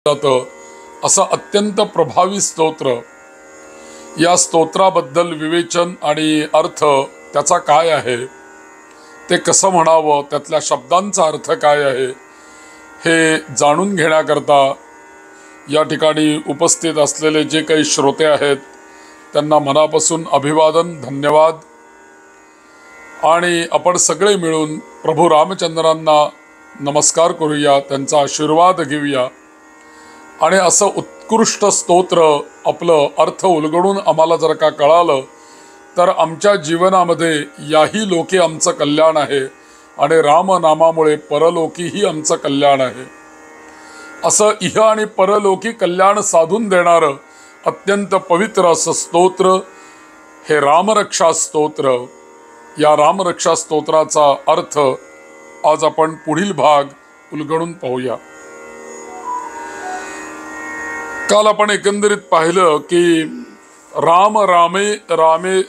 जातं असं अत्यंत प्रभावी स्तोत्र. या स्तोत्राबद्दल विवेचन आणि अर्थ त्याचा काय आहे, ते कसं म्हणावं, त्यातल्या शब्दांचा अर्थ काय आहे, हे जाणून घेण्याकरता या ठिकाणी उपस्थित असलेले जे काही श्रोते आहेत त्यांना मनापासून अभिवादन, धन्यवाद. आणि आपण सगळे मिळून प्रभू रामचंद्रांना नमस्कार करूया, त्यांचा आशीर्वाद घेऊया. आणि असं उत्कृष्ट स्तोत्र आपलं अर्थ उलगडून आम्हाला जर का कळालं तर आमच्या जीवनामध्ये याही लोकी आमचं कल्याण आहे आणि रामनामामुळे परलोकीही आमचं कल्याण आहे. असं इह आणि परलोकी कल्याण साधून देणारं अत्यंत पवित्र असं स्तोत्र हे रामरक्षा स्तोत्र. या रामरक्षा स्तोत्राचा अर्थ आज आपण पुढील भाग उलगडून पाहूया. काल आपण एकंदरीत पाहिलं की राम रामे रामे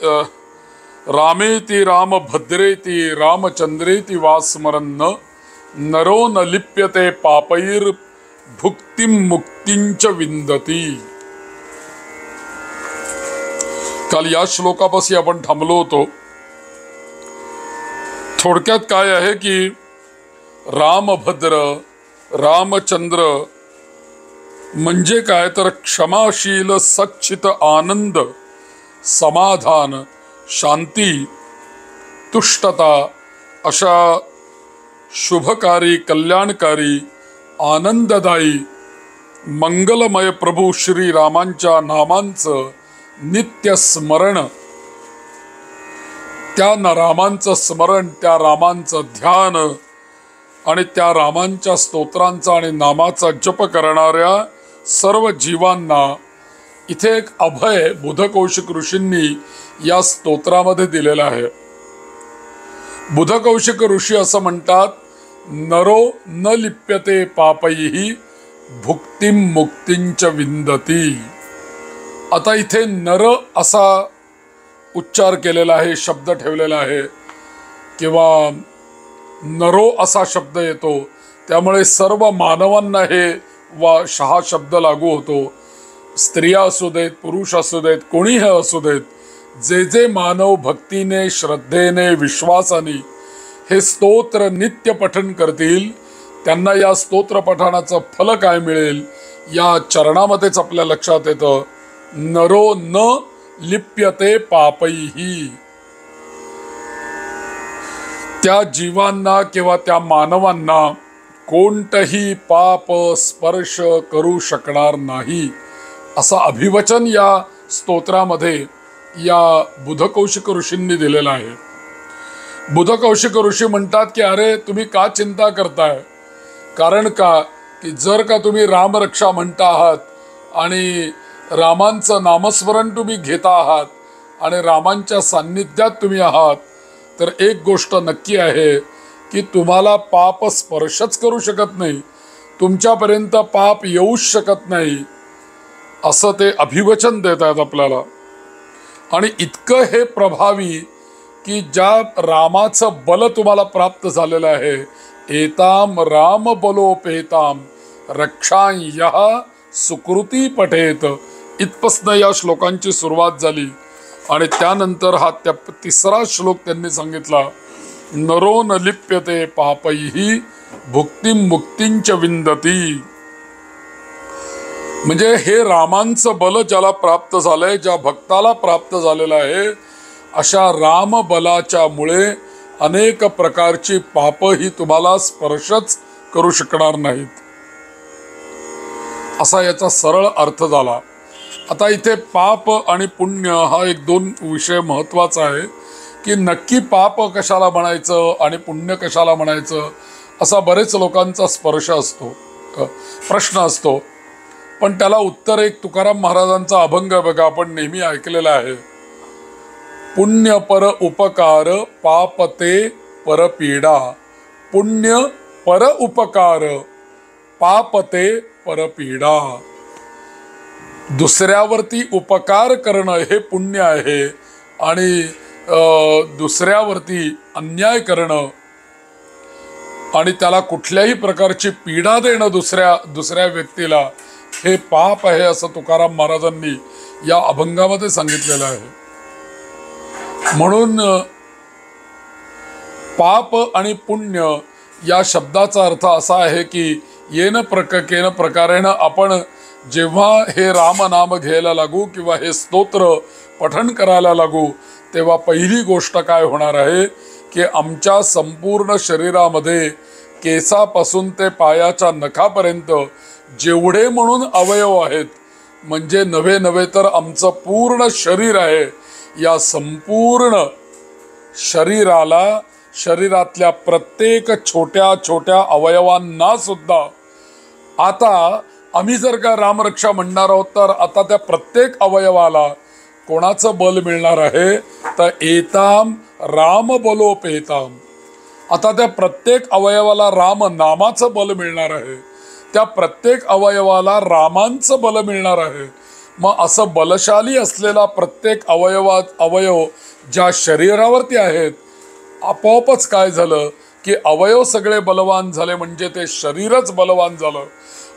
रामेति राम भद्रेति रामचंद्रेति वा स्मरन्न नरो न लिप्यते पापैर भुक्तिं मुक्तिंच विंदती. काल या श्लोकापाशी आपण थांबलो होतो. थोडक्यात काय आहे की रामभद्र रामचंद्र म्हणजे काय तर क्षमाशील, सच्चित आनंद, समाधान, शांती, तुष्टता अशा शुभकारी, कल्याणकारी, आनंददायी, मंगलमय प्रभू श्री रामांच्या नामांचं नित्य स्मरण, त्या रामांचं स्मरण, त्या रामांचं ध्यान आणि त्या रामांच्या स्तोत्रांचा आणि नामाचा जप करणाऱ्या सर्व जीवांना इथे एक अभय बुधकौशिक ऋषींनी या स्तोत्रामध्ये दिलेलं आहे. बुधकौशिक ऋषी असं म्हणतात, नरो न लिप्यते पापैहि भुक्तिं मुक्तिंच विंदती. आता इथे नर असा उच्चार केलेला आहे, शब्द ठेवलेला आहे किंवा नरो असा शब्द येतो, त्यामुळे सर्व मानवांना हे हा शब्द लागू होतो. स्त्रिया असू देत, पुरुष असू देत, कोणीही असू देत, जे जे मानव भक्तीने, श्रद्धेने, विश्वासाने हे स्तोत्र नित्य पठन करतील त्यांना या स्तोत्र पठणाचं फल काय मिळेल या चरणामध्येच आपल्या लक्षात येतं. नरो न लिप्यते पापैहि. त्या जीवांना किंवा त्या मानवांना कोणतंही पाप स्पर्श करू शकणार नाही असं अभिवचन या स्तोत्रामध्ये या बुधकौशिक ऋषींनी दिलेलं आहे. बुधकौशिक ऋषी म्हणतात की अरे तुम्ही का चिंता करताय, कारण का की जर का तुम्ही रामरक्षा म्हणता आहात आणि रामांचं नामस्मरण तुम्ही घेता आहात आणि रामांच्या सान्निध्यात तुम्ही आहात तर एक गोष्ट नक्की आहे की तुम्हाला पाप स्पर्शच करू शकत नाही, तुमच्यापर्यंत पाप येऊच शकत नाही असं ते अभिवचन देत आहेत आपल्याला. आणि इतकं हे प्रभावी की ज्या रामाचं बल तुम्हाला प्राप्त झालेलं आहे, एताम राम बलोपेताम रक्षायः सुकृती पठेत, इथपासनं या श्लोकांची सुरुवात झाली. आणि त्यानंतर हा तिसरा श्लोक त्यांनी सांगितला, नरो न लिप्यते पापैहि भुक्तिं मुक्तिंच विंदती. म्हणजे हे रामांचं बल ज्याला प्राप्त झालंय, ज्या भक्ताला प्राप्त झालेलं आहे, अशा राम बलाच्या मुळे अनेक प्रकारची पापही तुम्हाला स्पर्शच करू शकणार नाहीत असा याचा सरळ अर्थ झाला. आता इथे पाप आणि पुण्य हा एक दोन विषय महत्त्वाचा आहे की नक्की पाप कशाला म्हणायचं आणि पुण्य कशाला म्हणायचं असा बरेच लोकांचा प्रश्न असतो. पण त्याला उत्तर एक तुकाराम महाराजांचा अभंग बघा, आपण नेहमी ऐकलेला आहे. पुण्य पर उपकार पाप ते पर पीडा, पुण्य पर उपकार पाप ते पर पीडा. दुसऱ्यावरती उपकार करणं हे पुण्य आहे आणि दुसऱ्यावरती अन्याय करणं आणि त्याला कुठल्याही प्रकारची पीडा देणं दुसऱ्या व्यक्तीला हे पाप आहे असं तुकाराम महाराजांनी या अभंगामध्ये सांगितलेलं आहे। म्हणून पाप आणि पुण्य या शब्दाचा अर्थ असा आहे की येन केन प्रकारेण आपण जेव्हा हे रामनाम घ्यायला लागू किंवा हे स्तोत्र पठण करायला लागू तेव्हा पहिली गोष्ट काय होणार आहे की आमच्या संपूर्ण शरीरामध्ये केसापासून ते पायाच्या नखापर्यंत जेवढे म्हणून अवयव आहेत, म्हणजे नव्हे तर आमचं पूर्ण शरीर आहे, या संपूर्ण शरीरातल्या प्रत्येक छोट्या छोट्या अवयवांना सुद्धा आता आम्ही जर का रामरक्षा म्हणणार आहोत तर आता त्या प्रत्येक अवयवाला कोणाचं बल मिळणार आहे तर एताम राम बलोपेताम। आता त्या प्रत्येक अवयवाला राम नामाचं बल मिळणार आहे, त्या प्रत्येक अवयवाला रामांचं बल मिळणार आहे। मग असं बलशाली असलेला प्रत्येक अवयव ज्या शरीरावरती आहेत, आपोआपच काय झालं की अवयव सगळे बलवान झाले, म्हणजे ते शरीरच बलवान झालं।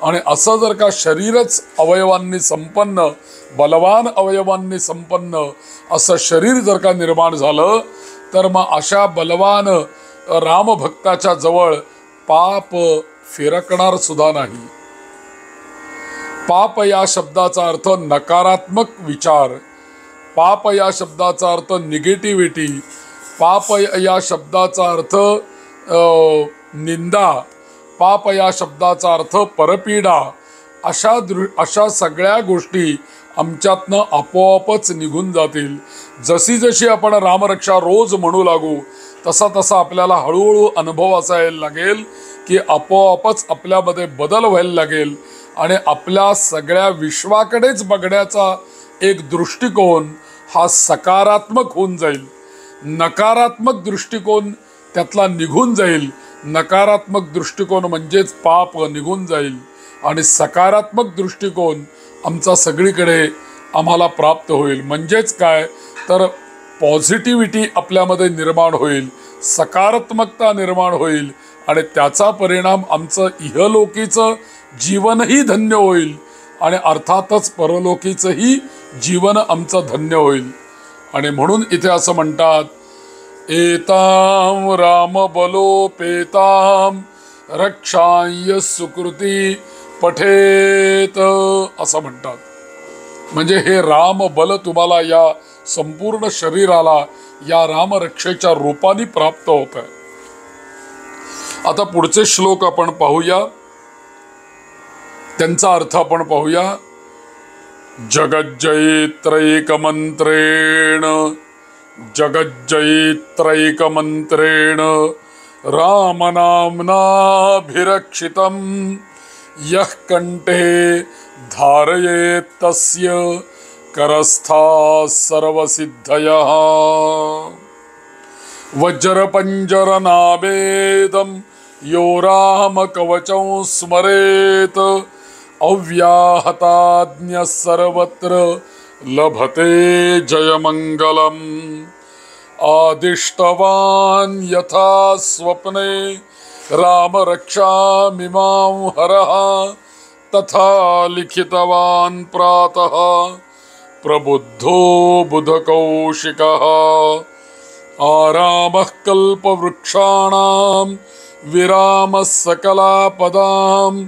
आणि असं जर का शरीरच अवयवांनी संपन्न, बलवान अवयवांनी संपन्न असं शरीर जर का निर्माण झालं तर मग अशा बलवान रामभक्ताच्या जवळ पाप फिरकणार सुद्धा नाही। पाप या शब्दाचा अर्थ नकारात्मक विचार, पाप या शब्दाचा अर्थ निगेटिव्हिटी, पाप या शब्दाचा अर्थ निंदा, पाप या शब्दाचा अर्थ परपीडा, अशा सगळ्या गोष्टी आमच्यातनं आपोआपच निघून जातील। जशी जशी आपण रामरक्षा रोज म्हणू लागू तसा आपल्याला हळूहळू अनुभव असा यायला लागेल की आपोआपच आपल्यामध्ये बदल व्हायला लागेल आणि आपल्या सगळ्या विश्वाकडेच बघण्याचा एक दृष्टिकोन हा सकारात्मक होऊन जाईल। नकारात्मक दृष्टिकोन त्यातला निघून जाईल। नकारात्मक दृष्टिकोन म्हणजेच पाप निघून जाईल आणि सकारात्मक दृष्टिकोन आमचा सगळीकडे आम्हाला प्राप्त होईल। म्हणजेच काय तर पॉझिटिव्हिटी आपल्यामध्ये निर्माण होईल, सकारात्मकता निर्माण होईल आणि त्याचा परिणाम आमचं इहलोकीचं जीवनही धन्य होईल आणि अर्थातच परलोकीचंही जीवन आमचं धन्य होईल। आणि म्हणून इथे असं म्हणतात, एताम राम बलोपेताम रक्षाय सुकृती पठेत असं म्हणतात। म्हणजे हे राम बल तुम्हाला या संपूर्ण शरीराला या रामरक्षेच्या रूपाने प्राप्त होत आहे। आता पुढचे श्लोक आपण पाहूया, त्यांचा अर्थ आपण पाहूया। जगज्जयित्रैकमन्त्रेण रामनाम्नाभिरक्षितं यः कंठे धारयेत् तस्य करस्थाः सर्वसिद्धयः। वज्रपञ्जरनाभेदं यो रामकवचं स्मरेत् अव्याहताज्ञः सर्वत्र लभते जयमंगलम्। आदिष्टवान् यथा स्वप्ने रामरक्षामिमां हरः तथा लिखितवान् प्रातः प्रबुद्धो बुधकौशिकः। आरामः कल्पवृक्षाणां विरामः सकलापदाम्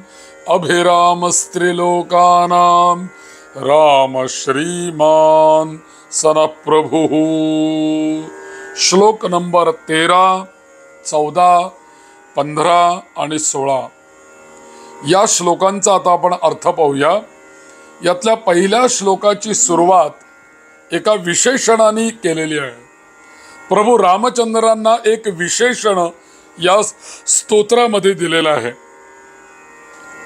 अभिरामस्त्रिलोकानां राम श्रीमान सन प्रभुः। श्लोक नंबर 13, 14, 15 आणि 16 या श्लोकांचा आता आपण अर्थ पाहूया। यातल्या पहिल्या श्लोकाची सुरुवात एका विशेषणाने केलेली आहे। प्रभू रामचंद्रांना एक विशेषण या स्तोत्रामध्ये दिलेलं आहे।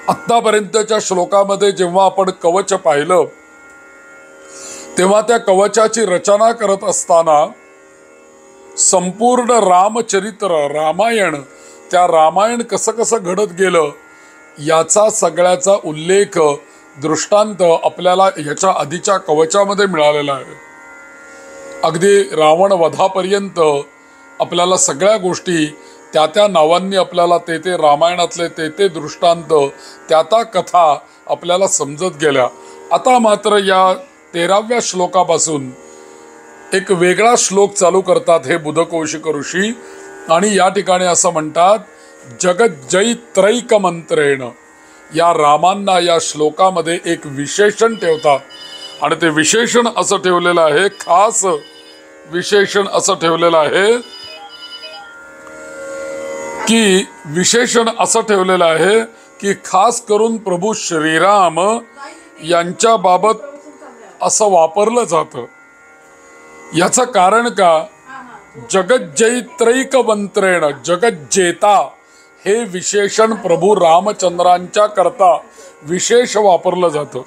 आत्तापर्यंतच्या श्लोकामध्ये जेव्हा आपण कवच पाहिलं तेव्हा त्या कवचाची रचना करत असताना संपूर्ण रामचरित्र रामायण, त्या रामायण कसं कसं घडत गेलं याचा सगळ्याचा उल्लेख दृष्टांत आपल्याला याच्या आधीच्या कवचामध्ये मिळालेला आहे। अगदी रावण वधापर्यंत आपल्याला सगळ्या गोष्टी त्या नावांनी आपल्याला ते रामायणातले ते दृष्टांत त्या कथा आपल्याला समजत गेल्या. आता मात्र या 13व्या श्लोकापासून एक वेगळा श्लोक चालू करतात हे बुधकौशिक ऋषी. आणि या ठिकाणी असं म्हणतात, जगज्जयत्रैक मंत्रेण. या रामांना या श्लोकामध्ये एक विशेषण ठेवतात. आणि ते विशेषण असं ठेवलेलं आहे, खास विशेषण असं ठेवलेलं आहे की खास करून प्रभू श्रीराम यांच्या बाबत असं वापरलं जातं. याचं कारण का, जगज्जयत्रैक मंत्रेण, जगज्जेता हे विशेषण प्रभू रामचंद्रांच्या करता विशेष वापरलं जातं.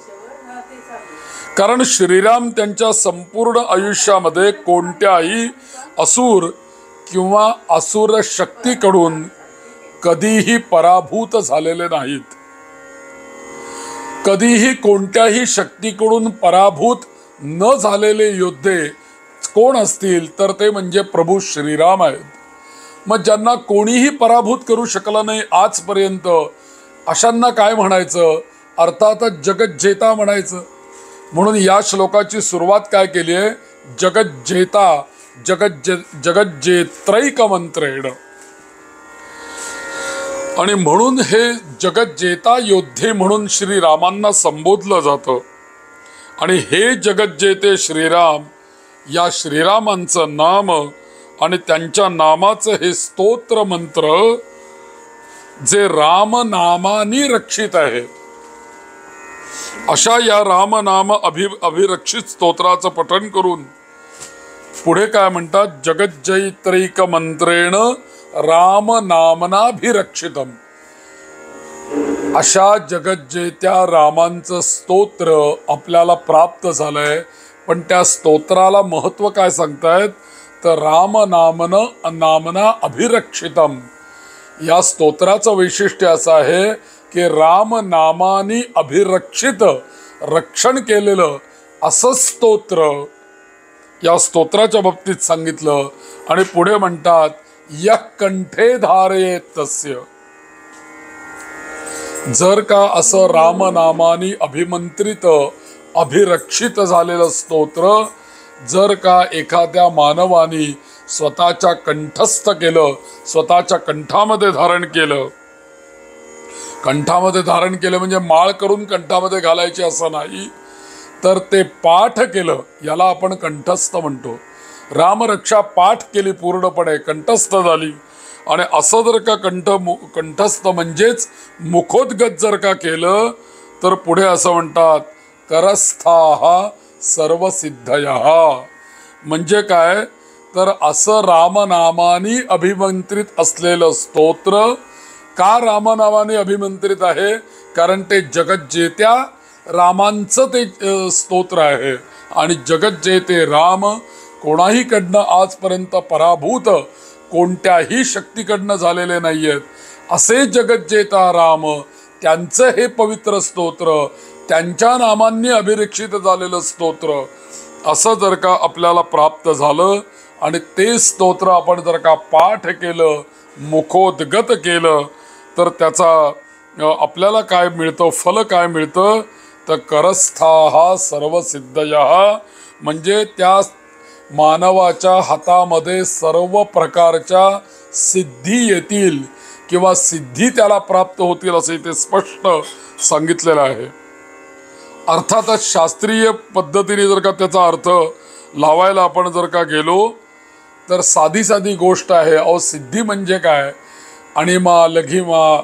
कारण श्रीराम त्यांच्या संपूर्ण आयुष्यामध्ये कोणत्याही असुर किंवा असुर शक्तीकडून कधीही पराभूत झालेले नाहीत. कधीही कोणत्याही शक्तीकडून पराभूत न झालेले योद्धे कोण असतील तर ते म्हणजे प्रभू श्रीराम आहेत. मग ज्यांना कोणीही पराभूत करू शकलं नाही आजपर्यंत, अशांना काय म्हणायचं? अर्थातच जगज्जेता म्हणायचं. म्हणून या श्लोकाची सुरुवात काय केली आहे, जगज्जेता, जगज्जेत्रैक मंत्रेण. आणि म्हणून हे जगज्जेता योद्धे म्हणून श्रीरामांना संबोधलं जातं. आणि हे जगज्जेते श्रीराम, या श्रीरामांचं नाम आणि त्यांच्या नामाचं हे स्तोत्र मंत्र जे रामनामानी रक्षित आहे, अशा या रामनाम अभिरक्षित स्तोत्राचं पठण करून पुढे काय म्हणतात, जगज्जयत्रैक मंत्रेण रामनामनाभिरक्षितम. अशा जगज्जेत्या रामांचं स्तोत्र आपल्याला प्राप्त झालंय. पण त्या स्तोत्राला महत्व काय सांगतायत, तर नामना अभिरक्षितम. या स्तोत्राचं वैशिष्ट्य असं आहे की रामनामानी अभिरक्षित, रक्षण केलेलं असं स्तोत्र या स्तोत्राच्या बाबतीत सांगितलं. आणि पुढे म्हणतात, यः कंठे धारयेत तस्य. जर का असं रामनामानी अभिमंत्रित, अभिरक्षित झालेलं स्तोत्र जर का एखाद्या मानवानी स्वतःच्या कंठस्थ केलं, स्वतःच्या कंठामध्ये धारण केलं, कंठामध्ये धारण केलं म्हणजे माळ करून कंठामध्ये घालायचे असं नाही, तर ते पाठ केलं, याला आपण कंठस्थ म्हणतो. रामरक्षा पाठ केली पूर्णपणे, कंठस्थ झाली. आणि असं जर का कंठस्थ म्हणजेच मुखोद्गत जर का केलं, तर पुढे असं म्हणतात, करस्थाः सर्वसिद्धयः. म्हणजे काय, तर असं रामनामानी अभिमंत्रित असलेलं स्तोत्र. का रामनामाने अभिमंत्रित आहे, कारण ते जगज्जेत्या रामांचं ते स्तोत्र आहे. आणि जगज्जेते राम कोणाही कडनं आजपर्यंत पराभूत कोणत्याही शक्तीकडनं झालेले नाहीयेत. असे जगज्जेता राम, त्यांचं हे पवित्र स्तोत्र, त्यांच्या नामांनी अभिरक्षित झालेलं स्तोत्र, असं जर का आपल्याला प्राप्त झालं आणि ते स्तोत्र आपण जर का पाठ केलं, मुखोद्गत केलं, तर त्याचा आपल्याला काय मिळतं, फल काय मिळतं, तर करस्थाः सर्वसिद्धयः. म्हणजे त्या मानवाच्या हातामध्ये सर्व प्रकारच्या सिद्धी येतील किंवा सिद्धी त्याला प्राप्त होतील असे ते स्पष्ट सांगितलेलं आहे. अर्थातच शास्त्रीय पद्धतीने जर का त्याचा अर्थ लावायला आपण जर का गेलो तर साधी गोष्ट आहे. अहो, सिद्धी म्हणजे काय, अणिमा, लघिमा,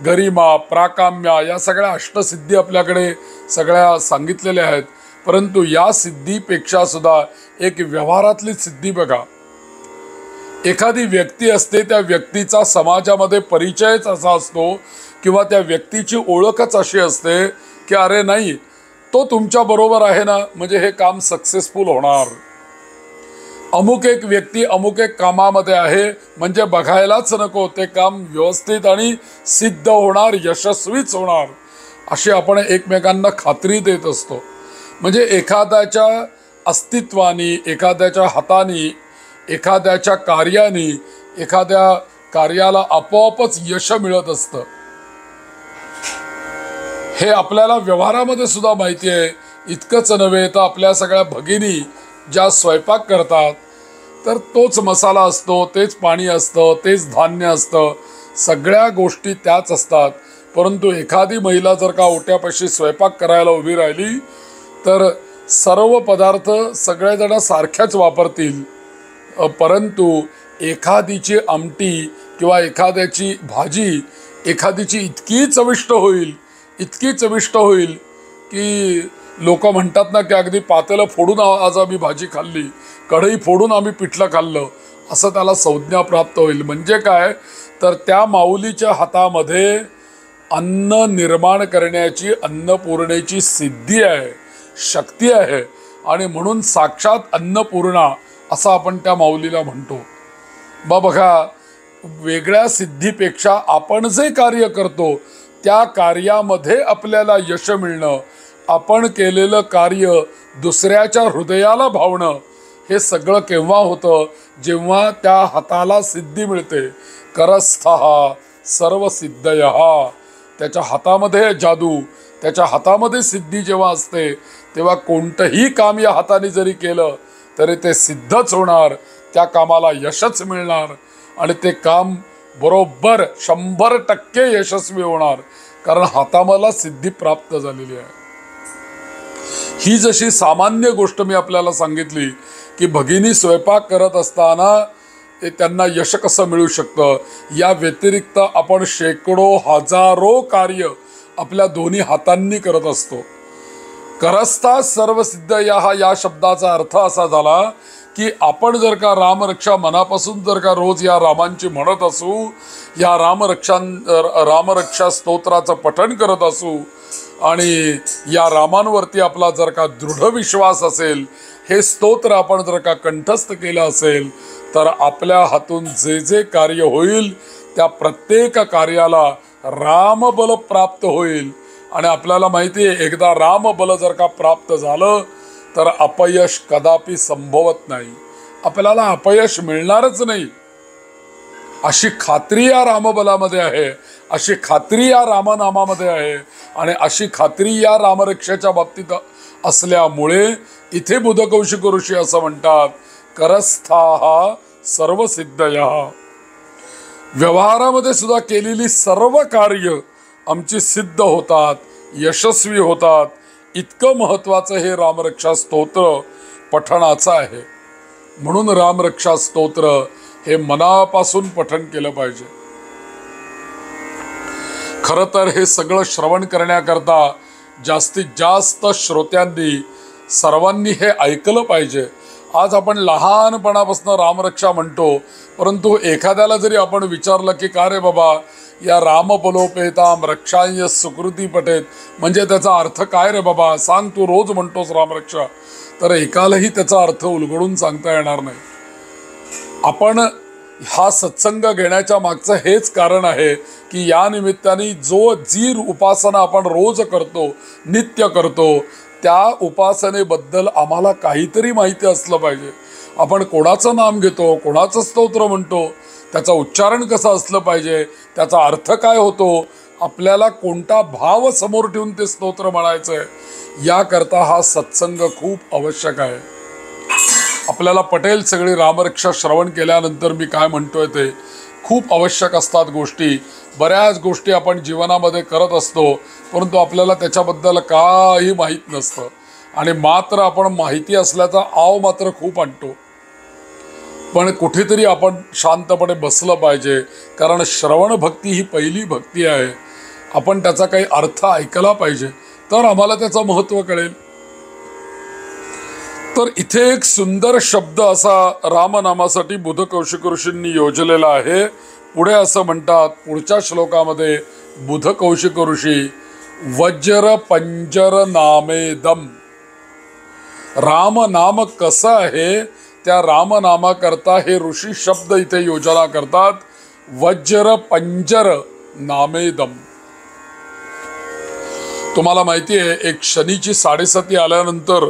गरिमा, प्राकाम्या, या सगळ्या अष्टसिद्धी आपल्याकडे सगळ्या सांगितलेल्या आहेत. परंतु या सिद्धीपेक्षा सुद्धा एक व्यवहारातली सिद्धी बघा. एखादी व्यक्ती असते, त्या व्यक्तीचा समाजामध्ये परिचयच असा असतो किंवा त्या व्यक्तीची ओळखच अशी असते की अरे नाही, तो तुमच्या बरोबर आहे ना, म्हणजे हे काम सक्सेसफुल होणार. अमुक एक व्यक्ती अमुक एक कामामध्ये आहे म्हणजे बघायलाच नको, ते काम व्यवस्थित आणि सिद्ध होणार, यशस्वीच होणार, अशी आपण एकमेकांना खात्री देत असतो. म्हणजे एखाद्याच्या अस्तित्वानी, एखाद्याच्या हातानी, एखाद्याच्या कार्यानी, एखाद्या कार्याला आपोआपच यश मिळत असतं. हे आपल्याला व्यवहारामध्ये सुद्धा माहिती आहे. इतकंच नव्हे तर आपल्या सगळ्या भगिनी ज्या स्वयंपाक करतात तर तोच मसाला असतो, तेच पाणी असतं, तेच धान्य असतं, सगळ्या गोष्टी त्याच असतात. परंतु एखादी महिला जर का ओट्यापाशी स्वयंपाक करायला उभी राहिली तर सर्व पदार्थ सगळेजण सारख्याच वापरतील, परंतु एखादीची आमटी किंवा एखाद्याची भाजी एखादीची इतकी चविष्ट होईल, इतकी चविष्ट होईल की लोक म्हणतात ना की अगदी पातेलं फोडून आज आम्ही भाजी खाल्ली, कढई फोडून आम्ही पिठलं खाल्लं, असं त्याला संज्ञा प्राप्त होईल. म्हणजे काय तर त्या माऊलीच्या हातामध्ये अन्न निर्माण करण्याची, अन्नपूर्णेची सिद्धी आहे, शक्ती आहे. आणि म्हणून साक्षात अन्नपूर्णा असं आपण त्या माऊलीला म्हणतो. बघा, वेगळ्या सिद्धीपेक्षा आपण जे कार्य करतो त्या कार्यामध्ये आपल्याला यश मिळणं, आपण केलेलं कार्य दुसऱ्याच्या हृदयाला भावणं, हे सगळं केव्हा होतं जेव्हा त्या हाताला सिद्धी मिळते. करस्थः सर्व सिद्धयः. त्याच्या हातामध्ये जादू, त्याच्या हातामध्ये सिद्धी जेव्हा असते तेव्हा कोणतंही काम या हाताने जरी केलं तरी ते सिद्धच होणार, त्या कामाला यशच मिळणार आणि ते काम बरोबर 100% यशस्वी होणार, कारण हातामध्ये सिद्धी प्राप्त झालेली आहे. ही जशी सामान्य गोष्ट मी आपल्याला सांगितली की भगिनी स्वयंपाक करत असताना त्यांना यश कसं मिळू शकतं, या व्यतिरिक्त आपण शेकडो हजारो कार्य आपल्या दोन्ही हातांनी करत असतो. करस्था सर्व सिद्धयः या शब्दाचा अर्थ असा झाला की आपण जर का रामरक्षा मनापासून जर का रोज या रामांची म्हणत असू, या रामरक्षा स्तोत्राचं पठण करत असू आणि या रामांवरती आपला जर का दृढ विश्वास असेल, हे स्तोत्र आपण जर का कंठस्थ केलं असेल तर आपल्या हातून जे जे कार्य होईल त्या प्रत्येक कार्याला रामबल प्राप्त होईल. आणि आपल्याला माहिती आहे, एकदा रामबल जर का प्राप्त झालं तर अपयश कदापि संभवत नाही, आपल्याला अपयश मिळणारच नाही, अशी खात्री या रामबलामध्ये आहे, अशी खात्री या रामनामामध्ये आहे आणि अशी खात्री या रामरक्षेच्या बाबतीत असल्यामुळे इथे बुधकौशिक ऋषी असं म्हणतात, करस्थाः सर्व सिद्धयः. व्यवहारामध्ये सुद्धा केलेली सर्व कार्य आमची सिद्ध होतात, यशस्वी होतात. इतकं महत्त्वाचं हे रामरक्षा स्तोत्र पठणाचं आहे. म्हणून रामरक्षा स्तोत्र हे मनापासून पठण केलं पाहिजे. खरं तर हे सगळं श्रवण करण्याकरता जास्तीत जास्त श्रोत्यांनी, सर्वांनी हे ऐकलं पाहिजे. आज आपण लहानपणापासून रामरक्षा म्हणतो, परंतु एखाद्याला जरी आपण विचारलं की का रे बाबा या रामबलोपेताम रक्षाय सुकृती पठेत, म्हणजे त्याचा अर्थ काय रे बाबा, सांग, तू रोज म्हणतोस रामरक्षा, तर एकालाही त्याचा अर्थ उलगडून सांगता येणार नाही. आपण हा सत्संग घेण्याच्या मागचं हेच कारण आहे की या निमित्ताने जी उपासना आपण रोज करतो, नित्य करतो, त्या उपासनेबद्दल आम्हाला काहीतरी माहिती असलं पाहिजे. आपण कोणाचं नाम घेतो, कोणाचं स्तोत्र म्हणतो, त्याचं उच्चारण कसं असलं पाहिजे, त्याचा अर्थ काय होतो, आपल्याला कोणता भाव समोर ठेवून ते स्तोत्र म्हणायचं आहे, याकरता हा सत्संग खूप आवश्यक आहे. आपल्याला पटेल सगळी रामरक्षा श्रवण केल्यानंतर मी काय म्हणतोय ते खूप आवश्यक असतात गोष्टी. बऱ्याच गोष्टी आपण जीवनामध्ये करत असतो, परंतु आपल्याला त्याच्याबद्दल काही माहीत नसतं आणि मात्र आपण माहिती असल्याचा आव मात्र खूप आणतो. पण कुठेतरी आपण शांतपणे बसलं पाहिजे, कारण श्रवण भक्ती ही पहिली भक्ती आहे. आपण त्याचा काही अर्थ ऐकला पाहिजे, तर आम्हाला त्याचं महत्त्व कळेल. तर इथे एक सुंदर शब्द असा रामनामासाठी बुधकौशिक ऋषींनी योजलेला आहे. पुढे असं म्हणतात, पुढच्या श्लोकामध्ये बुधकौशिक ऋषी वज्र पंजर नामेदम. रामनाम कसं आहे त्या रामनामाकरता हे ऋषी शब्द इथे योजना करतात, वज्र पंजर नामेदम. तुम्हाला माहिती आहे, एक शनीची 7.5 आल्यानंतर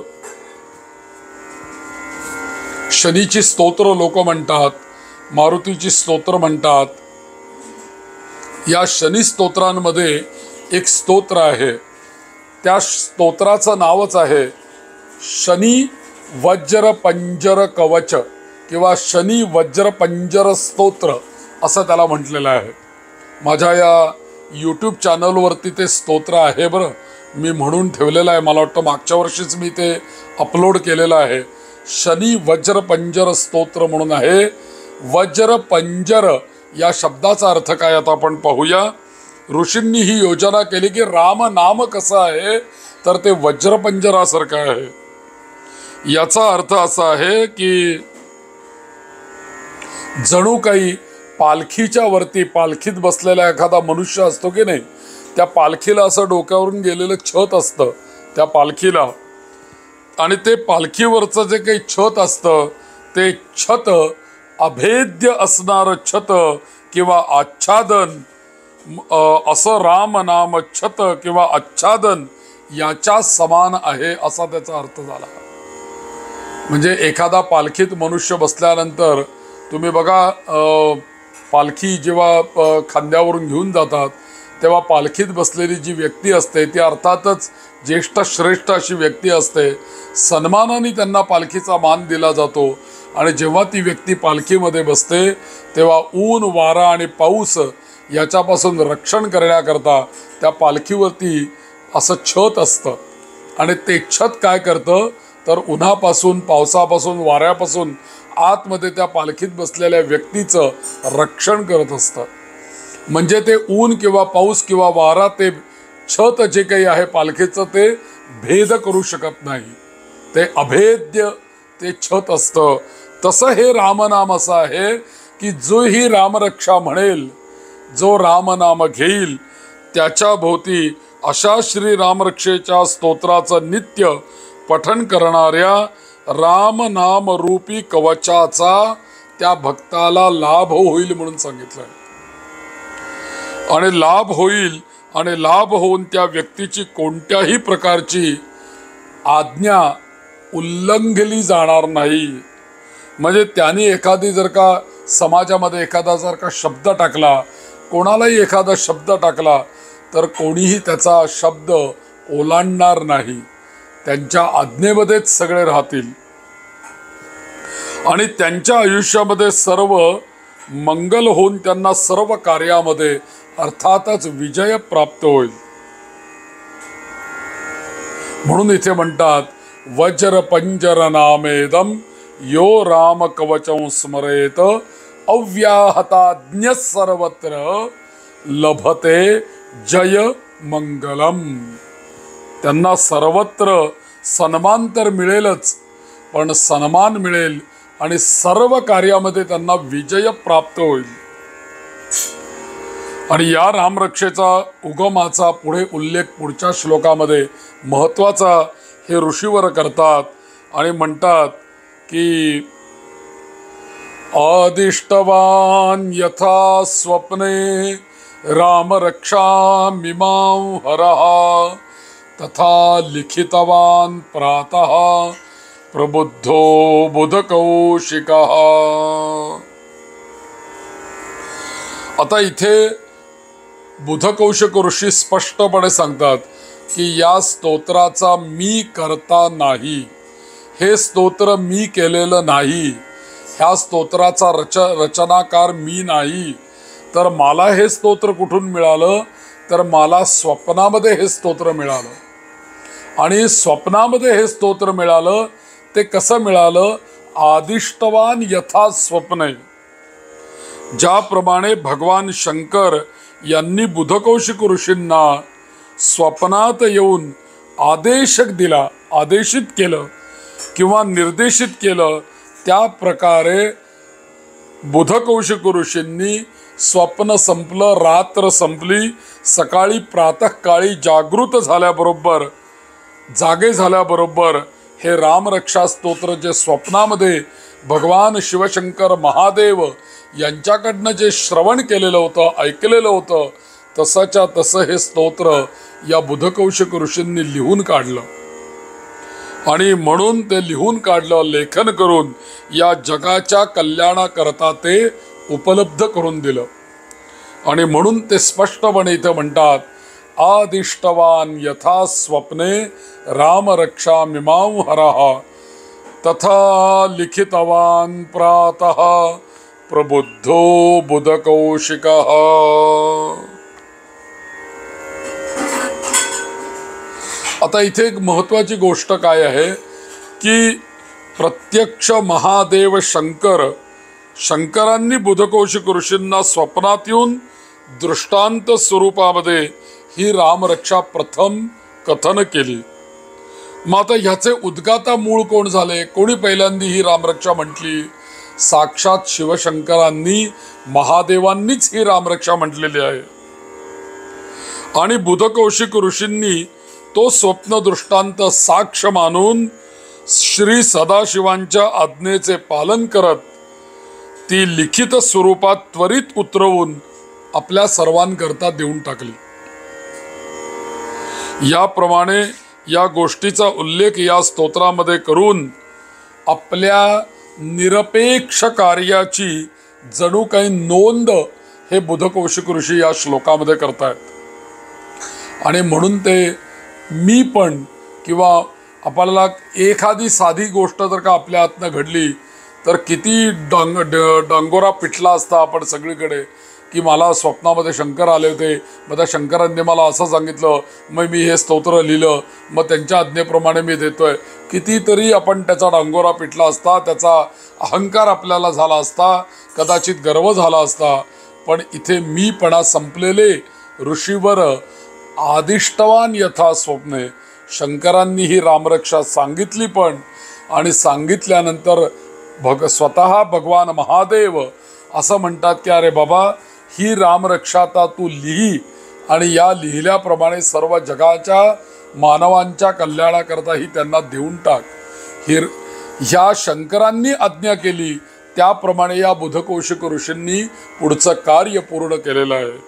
शनीची स्तोत्र लोक म्हणतात, मारुतीची स्तोत्र म्हणतात, या शनी स्तोत्रांमध्ये एक स्तोत्र आहे, त्या स्तोत्राचं नावच आहे शनी वज्र पंजर कवच किंवा शनी वज्र पंजर स्तोत्र असं त्याला म्हटलेलं आहे. माझ्या या यूट्यूब चॅनलवरती ते स्तोत्र आहे बरं, मी म्हणून ठेवलेलं आहे. मला वाटतं मागच्या वर्षीच मी ते अपलोड केलेलं आहे. शनी वज्र पंजर स्तोत्र म्हणून आहे. वज्र पंजर या शब्दाचा अर्थ काय आता आपण पाहूया. ऋषींनी ही योजना केली की राम नाम कसं आहे तर ते वज्रपंजरासारखं आहे. याचा अर्थ असा आहे की जणू काही पालखीच्या वरती, पालखीत बसलेला एखादा मनुष्य असतो की नाही, त्या पालखीला असं डोक्यावरून गेलेलं छत असतं त्या पालखीला, आणि ते पालखीवरचं जे काही छत असतं ते छत अभेद्य असणारं छत किंवा आच्छादन, असं राम नाम छत किंवा आच्छादन याच्या समान आहे असा त्याचा अर्थ झाला. म्हणजे एखादा पालखीत मनुष्य बसल्यानंतर तुम्ही बघा, पालखी जेव्हा खांद्यावरून घेऊन जातात तेव्हा पालखीत बसलेली जी व्यक्ती असते ती अर्थातच ज्येष्ठ श्रेष्ठ अशी व्यक्ती असते. सन्मानाने त्यांना पालखीचा मान दिला जातो. आणि जेव्हा ती व्यक्ती पालखीमध्ये बसते तेव्हा ऊन, वारा आणि पाऊस याच्यापासून रक्षण करण्याकरता त्या पालखीवरती असं छत असतं. आणि ते छत काय करतं तर उन्हापासून, पावसापासून, वाऱ्यापासून आतमध्ये त्या पालखीत बसलेल्या व्यक्तीचं रक्षण करत असतं. म्हणजे ते ऊन किंवा पाऊस किंवा वारा ते छत जे काही आहे पालखीचं ते भेद करू शकत नाही. ते अभेद्य ते छत असतं. तसं हे रामनाम असं आहे की जो ही रामरक्षा म्हणेल, जो रामनाम घेईल त्याच्या भोवती अशा श्री रामरक्षेच्या स्तोत्राचं नित्य पठण करणाऱ्या रामनाम रूपी कवचाचा त्या भक्ताला लाभ होईल म्हणून सांगितलंय. आणि लाभ होईल, आणि लाभ होऊन त्या व्यक्तीची कोणत्याही प्रकारची आज्ञा उल्लंघली जाणार नाही. म्हणजे त्यांनी एखादी जर का समाजामध्ये एखादा जर का शब्द टाकला, कोणालाही एखादा शब्द टाकला तर कोणीही त्याचा शब्द ओलांडणार नाही. त्यांच्या आज्ञेमध्येच सगळे राहतील आणि त्यांच्या आयुष्यामध्ये सर्व मंगल होऊन त्यांना सर्व कार्यामध्ये अर्थातच विजय प्राप्त होईल. म्हणून इथे म्हणतात वज्र पंजर नामेदम यो राम कवचं स्मरेत अव्याहताज्ञ सर्वत्र लभते जय मंगलम. त्यांना सर्वत्र सन्मान तर मिळेलच, पण सन्मान मिळेल आणि सर्व कार्यामध्ये त्यांना विजय प्राप्त होईल. आणि या रामरक्षेचा उगमाचा पुढे उल्लेख पुढच्या श्लोकामध्ये महत्त्वाचा हे ऋषीवर करतात आणि म्हणतात की आदिष्टवान यथा स्वप्ने रामरक्षामिमां हरः तथा लिखितवान प्रातः प्रबुद्धो बुधकौशिकः. आता इथे बुधकौशिक ऋषी स्पष्टपणे सांगतात की या स्तोत्राचा मी करता नाही, हे स्तोत्र मी केलेलं नाही, ह्या स्तोत्राचा रचनाकार मी नाही. तर मला हे स्तोत्र कुठून मिळालं तर मला स्वप्नामध्ये हे स्तोत्र मिळालं. आणि स्वप्नामध्ये हे स्तोत्र मिळालं ते कसं मिळालं. आदिष्टवान यथा स्वप्ने, ज्याप्रमाणे भगवान शंकर यांनी बुधकौशिक ऋषींना स्वप्नात येऊन आदेश दिला, आदेशित केलं किंवा निर्देशित केलं, त्या प्रकारे बुधकौशिक ऋषींनी स्वप्न संपलं, रात्र संपली, सकाळी प्रातःकाळी जागे झाल्याबरोबर हे रामरक्षा स्तोत्र जे स्वप्नामध्ये भगवान शिवशंकर महादेव यांच्याकडनं जे श्रवण केलेलं होतं, ऐकलेलं होतं, तसंच्या तसं हे स्तोत्र या बुधकौशिक ऋषींनी लिहून काढलं. आणि म्हणून ते लिहून काढलं, लेखन करून या जगाच्या कल्याणाकरता ते उपलब्ध करून दिलं. आणि म्हणून ते स्पष्टपणे इथं म्हणतात, आदिष्टवान यथा स्वप्ने राम रक्षा मिमां हरः तथा लिखितवान प्रातः प्रबुद्धो बुधकौशिकः. आता इथे एक महत्वाची गोष्ट काय आहे की प्रत्यक्ष महादेव शंकरांनी बुधकौशिक ऋषींना स्वप्नात येऊन दृष्टांत स्वरूपामध्ये ही रामरक्षा प्रथम कथन केली. मग आता ह्याचे उद्गाता मूळ कोण झाले? कोणी पहिल्यांदा ही रामरक्षा म्हटली? साक्षात शिवशंकरांनी, महादेवांनीच ही रामरक्षा म्हटलेली आहे. आणि बुधकौशिक ऋषींनी तो स्वप्न दृष्टांत साक्ष मानून श्री सदाशिवांच्या आज्ञेचे पालन करत ती लिखित स्वरूपात त्वरित उतरवून आपल्या सर्वांकरता देऊन टाकली. याप्रमाणे या गोष्टीचा उल्लेख या स्तोत्रामध्ये करून आपल्या निरपेक्ष कार्याची जणू काही नोंद हे बुधकौशिक ऋषी या श्लोकामध्ये करतायत. आणि म्हणून ते मी पण किंवा आपल्याला एखादी साधी गोष्ट जर का आपल्या हातनं घडली तर किती डांगोरा पिटला असता आपण सगळीकडे की मला स्वप्नामध्ये शंकर आले होते, मग त्या शंकरांनी मला असं सांगितलं, मग मी हे स्तोत्र लिहिलं, मग त्यांच्या आज्ञेप्रमाणे मी देतोय. कितीतरी आपण त्याचा डांगोरा पिटला असता, त्याचा अहंकार आपल्याला झाला असता, कदाचित गर्व झाला असता. पण इथे मीपणा संपलेले ऋषीवर आदिष्टवान यथा स्वप्ने शंकरांनी ही रामरक्षा सांगितली पण, आणि सांगितल्यानंतर स्वतः भगवान महादेव असं म्हणतात की अरे बाबा ही रामरक्षा आता तू लिही आणि या लिहिल्याप्रमाणे सर्व जगाच्या मानवांच्या कल्याणाकरता ही त्यांना देऊन टाक. ह्या शंकरांनी आज्ञा केली त्याप्रमाणे या बुधकौशिक ऋषींनी पुढचं कार्य पूर्ण केलेलं आहे.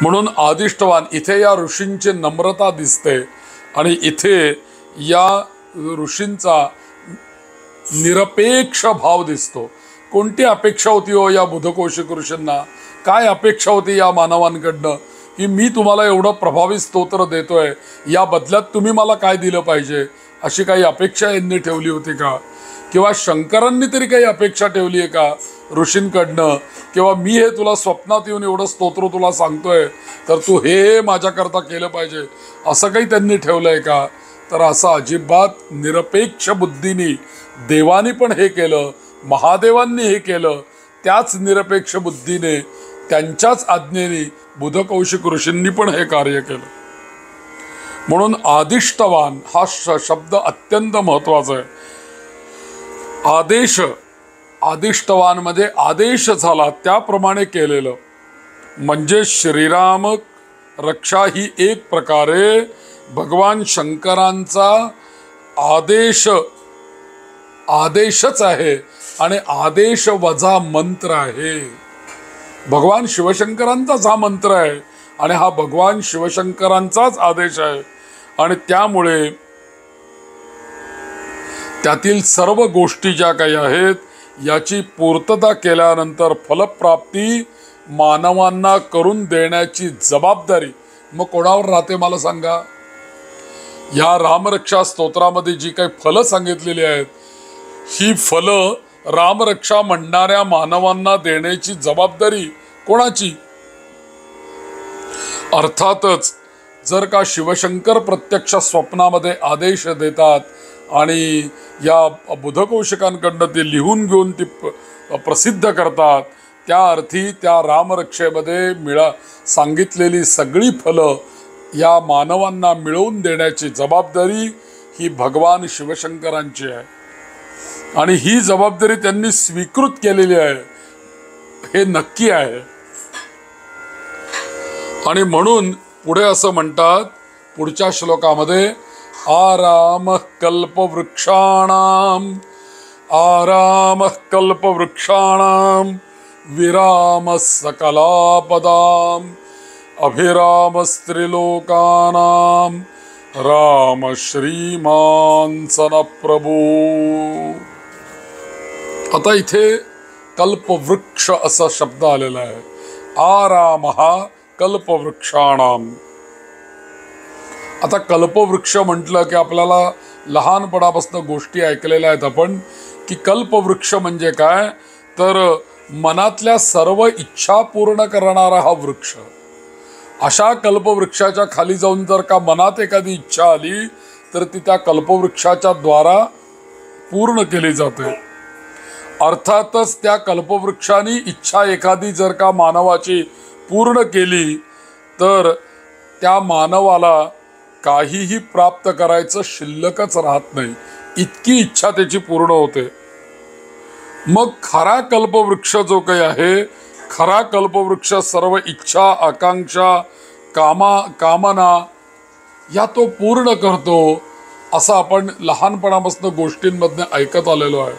म्हणून आदिष्टवान इथे या ऋषींची नम्रता दिसते आणि इथे या ऋषींचा निरपेक्ष भाव दिसतो. कोणती अपेक्षा होती हो या बुधकौशिक ऋषींना? काय अपेक्षा होती या मानवांकडनं की मी तुम्हाला एवढं प्रभावी स्तोत्र देतोय, या बदल्यात तुम्ही मला काय दिलं पाहिजे, अशी काही अपेक्षा यांनी ठेवली होती का? किंवा शंकरांनी तरी काही अपेक्षा ठेवली आहे का ऋषींकडनं? किंवा मी हे तुला स्वप्नात येऊन एवढं स्तोत्र तुला सांगतोय तर तू हे माझ्याकरता केलं पाहिजे, असं काही त्यांनी ठेवलं आहे का? तर असं अजिबात निरपेक्ष बुद्धीने देवानी पण हे केलं, महादेवांनी हे केलं, त्याच निरपेक्ष बुद्धीने त्यांच्याच आज्ञेने बुधकौशिक ऋषींनी पण हे कार्य केलं. म्हणून आदिष्टवान हा शब्द अत्यंत महत्वाचा आहे. आदेश, आदिष्टवान मध्ये आदेश झाला त्याप्रमाणे केलेलं म्हणजे श्रीराम रक्षा ही एक प्रकारे भगवान शंकरांचा आदेशच आहे आणि आदेश वजा मंत्र आहे. भगवान शिवशंकरांचाच हा मंत्र आहे आणि हा भगवान शिवशंकरांचाच आदेश आहे. आणि त्यामुळे त्यातील सर्व गोष्टी ज्या काही आहेत याची पूर्तता केल्यानंतर फलप्राप्ती मानवांना करून देण्याची जबाबदारी मग कोणावर राहते मला सांगा? या रामरक्षा स्तोत्रामध्ये जी काही फलं सांगितलेली आहेत ही फलं रामरक्षा म्हणणाऱ्या मानवांना देण्याची जबाबदारी कोणाची? अर्थातच जर का शिवशंकर प्रत्यक्ष स्वप्नामध्ये आदेश देतात आणि या बुधकौशिकांकडनं ते लिहून घेऊन ती प्रसिद्ध करतात, त्या अर्थी त्या रामरक्षेमध्ये सांगितलेली सगळी फलं या मानवांना मिळवून देण्याची जबाबदारी ही भगवान शिवशंकरांची आहे आणि ही जबाबदारी त्यांनी स्वीकृत केलेली आहे हे नक्की आहे. आणि म्हणून पुढे असं म्हणतात पुढच्या श्लोकामध्ये, आरामः कल्पवृक्षाणां विरामः सकलापदां अभिरामस्त्रिलोकानां राम श्रीमान सनप्रभू. आता इथे कल्पवृक्ष असा शब्द आलेला आहे. आरामः कल्पवृक्षाणाम. आता कल्पवृक्ष म्हटलं की आपल्याला लहानपणापासून गोष्टी ऐकलेल्या आहेत आपण, की कल्पवृक्ष म्हणजे काय, तर मनातल्या सर्व इच्छा पूर्ण करणारा हा वृक्ष. अशा कल्पवृक्षाच्या खाली जाऊन जर का मनात एखादी इच्छा आली तर ती त्या कल्पवृक्षाच्या द्वारा पूर्ण केली जाते. अर्थातच त्या कल्पवृक्षाने इच्छा एखादी जर का मानवाची पूर्ण केली तर त्या मानवाला काहीही प्राप्त करायचं शिल्लकच राहत नाही, इतकी इच्छा त्याची पूर्ण होते. मग खरा कल्पवृक्ष जो काही आहे, खरा कल्पवृक्ष सर्व इच्छा, आकांक्षा, कामना या तो पूर्ण करतो, असं आपण लहानपणापासून गोष्टींमधनं ऐकत आलेलो आहे.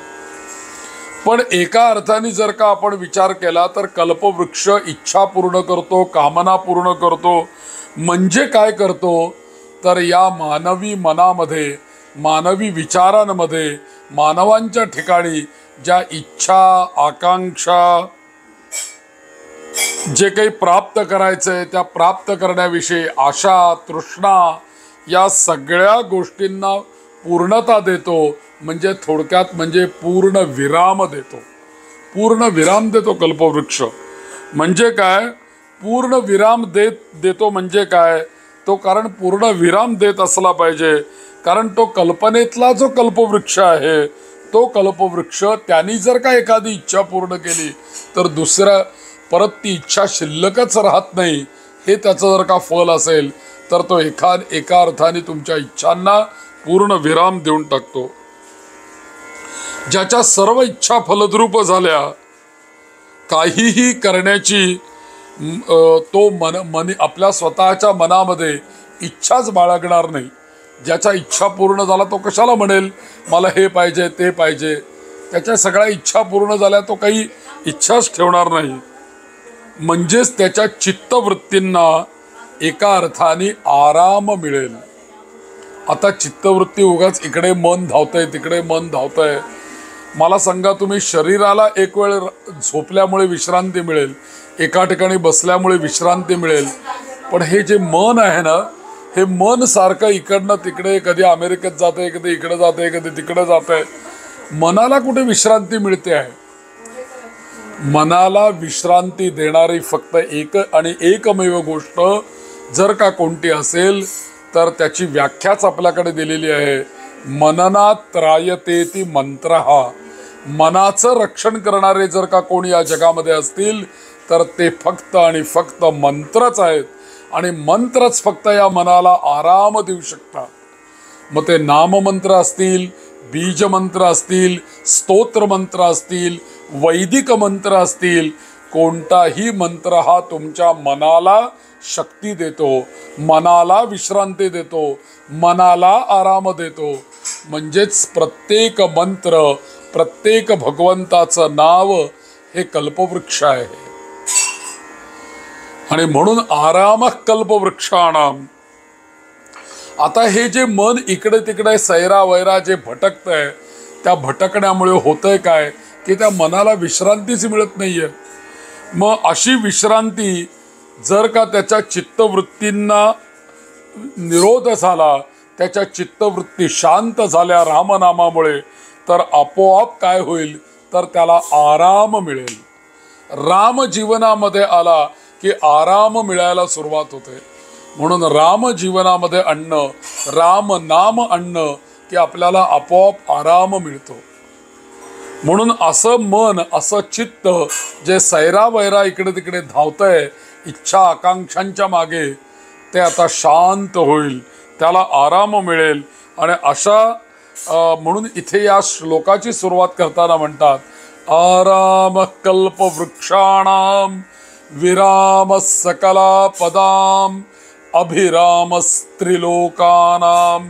पण एका अर्थाने जर का आपण विचार केला तर कल्पवृक्ष इच्छा पूर्ण करतो, कामना पूर्ण करतो. म्हणजे काय करतो, तर या मानवी मनामध्ये, मानवी विचारांमध्ये, मानवांच्या ठिकाणी ज्या इच्छा, आकांक्षा, जे काही प्राप्त करायचंय त्या प्राप्त करण्याविषयी आशा, तृष्णा, या सगळ्या गोष्टींना पूर्णता देतो. म्हणजे थोडक्यात म्हणजे पूर्ण विराम देतो. पूर्ण विराम देतो कल्पवृक्ष. म्हणजे काय, पूर्ण विराम देतो म्हणजे काय, तो कारण पूर्ण विराम देत असला पाहिजे. कारण तो कल्पनेतला जो कल्पवृक्ष आहे, तो कल्पवृक्ष त्यांनी जर का एखादी इच्छा पूर्ण केली तर दुसऱ्या परत ती इच्छा शिल्लकच राहत नाही. हे त्याचं जर का फल असेल तर तो एका अर्थाने तुमच्या इच्छांना पूर्ण विराम देऊन टाकतो. ज्याच्या सर्व इच्छा फलद्रूप झाल्या, काहीही करण्याची तो आपल्या स्वतःच्या मनामध्ये इच्छाच बाळगणार नाही. ज्याच्या इच्छा पूर्ण झाला तो कशाला म्हणेल मला हे पाहिजे ते पाहिजे. त्याच्या सगळ्या इच्छा पूर्ण झाल्या, तो काही इच्छाच ठेवणार नाही. म्हणजेच त्याच्या चित्तवृत्तींना एका अर्थाने आराम मिळेल. आता चित्तवृत्ती उगाच इकडे मन धावतंय तिकडे मन धावतंय. मला सांगा, तुम्ही शरीराला एक वेळ झोपल्यामुळे विश्रांती मिळेल, एका ठिकाणी बसल्यामुळे विश्रांती मिळेल, पण हे जे मन आहे ना, हे मन सारखं इकडनं तिकडे, कधी अमेरिकेत जाते, कधी इकडे जाते, कधी तिकडे जाते. मनाला कुठे विश्रांती मिळते आहे? मनाला विश्रांती देणारी फक्त एक आणि एकमेव गोष्ट जर का कोणती असेल तर त्याची व्याख्याच आपल्याकडे दिलेली आहे. मननात त्रायतेति मंत्रः. मनाचं रक्षण करणारे जर का कोणी या जगामध्ये असतील तर ते फक्त आणि फक्त मंत्रच आहेत. आणि मंत्रच फक्त या मनाला आराम देऊ शकतात. मग ते नाममंत्र असतील, बीजमंत्र असतील, स्तोत्र मंत्र असतील, वैदिक मंत्र असतील, कोणताही मंत्र हा तुमच्या मनाला शक्ती देतो, मनाला विश्रांती देतो, मनाला आराम देतो. म्हणजेच प्रत्येक मंत्र, प्रत्येक भगवंताचं नाव हे कल्पवृक्ष आहे. आणि म्हणून आराम कल्पवृक्षाणाम. आता हे जे मन इकडे तिकडे सैरा वैरा जे भटकतंय, त्या भटकण्यामुळे होतंय काय की त्या मनाला विश्रांतीच मिळत नाहीये. मग अशी विश्रांती जर का त्याच्या चित्तवृत्तींना निरोध झाला, त्याच्या चित्तवृत्ती शांत झाल्या रामनामामुळे, तर आपोआप काय होईल, तर त्याला आराम मिळेल. राम जीवनामध्ये आला की आराम मिळायला सुरुवात होते. म्हणून राम जीवनामध्ये आणणं, राम नाम आणणं की आपल्याला आपोआप आराम मिळतो. म्हणून असं मन, असं चित्त जे सैरा वैरा इकडे तिकडे धावतंय इच्छा आकांक्षांच्या मागे, ते आता शांत होईल, त्याला आराम मिळेल. आणि अशा म्हणून इथे या श्लोकाची सुरुवात करताना म्हणतात, आराम कल्पवृक्षाणाम विराम सकला पदाम अभिराम स्त्रिलोकानाम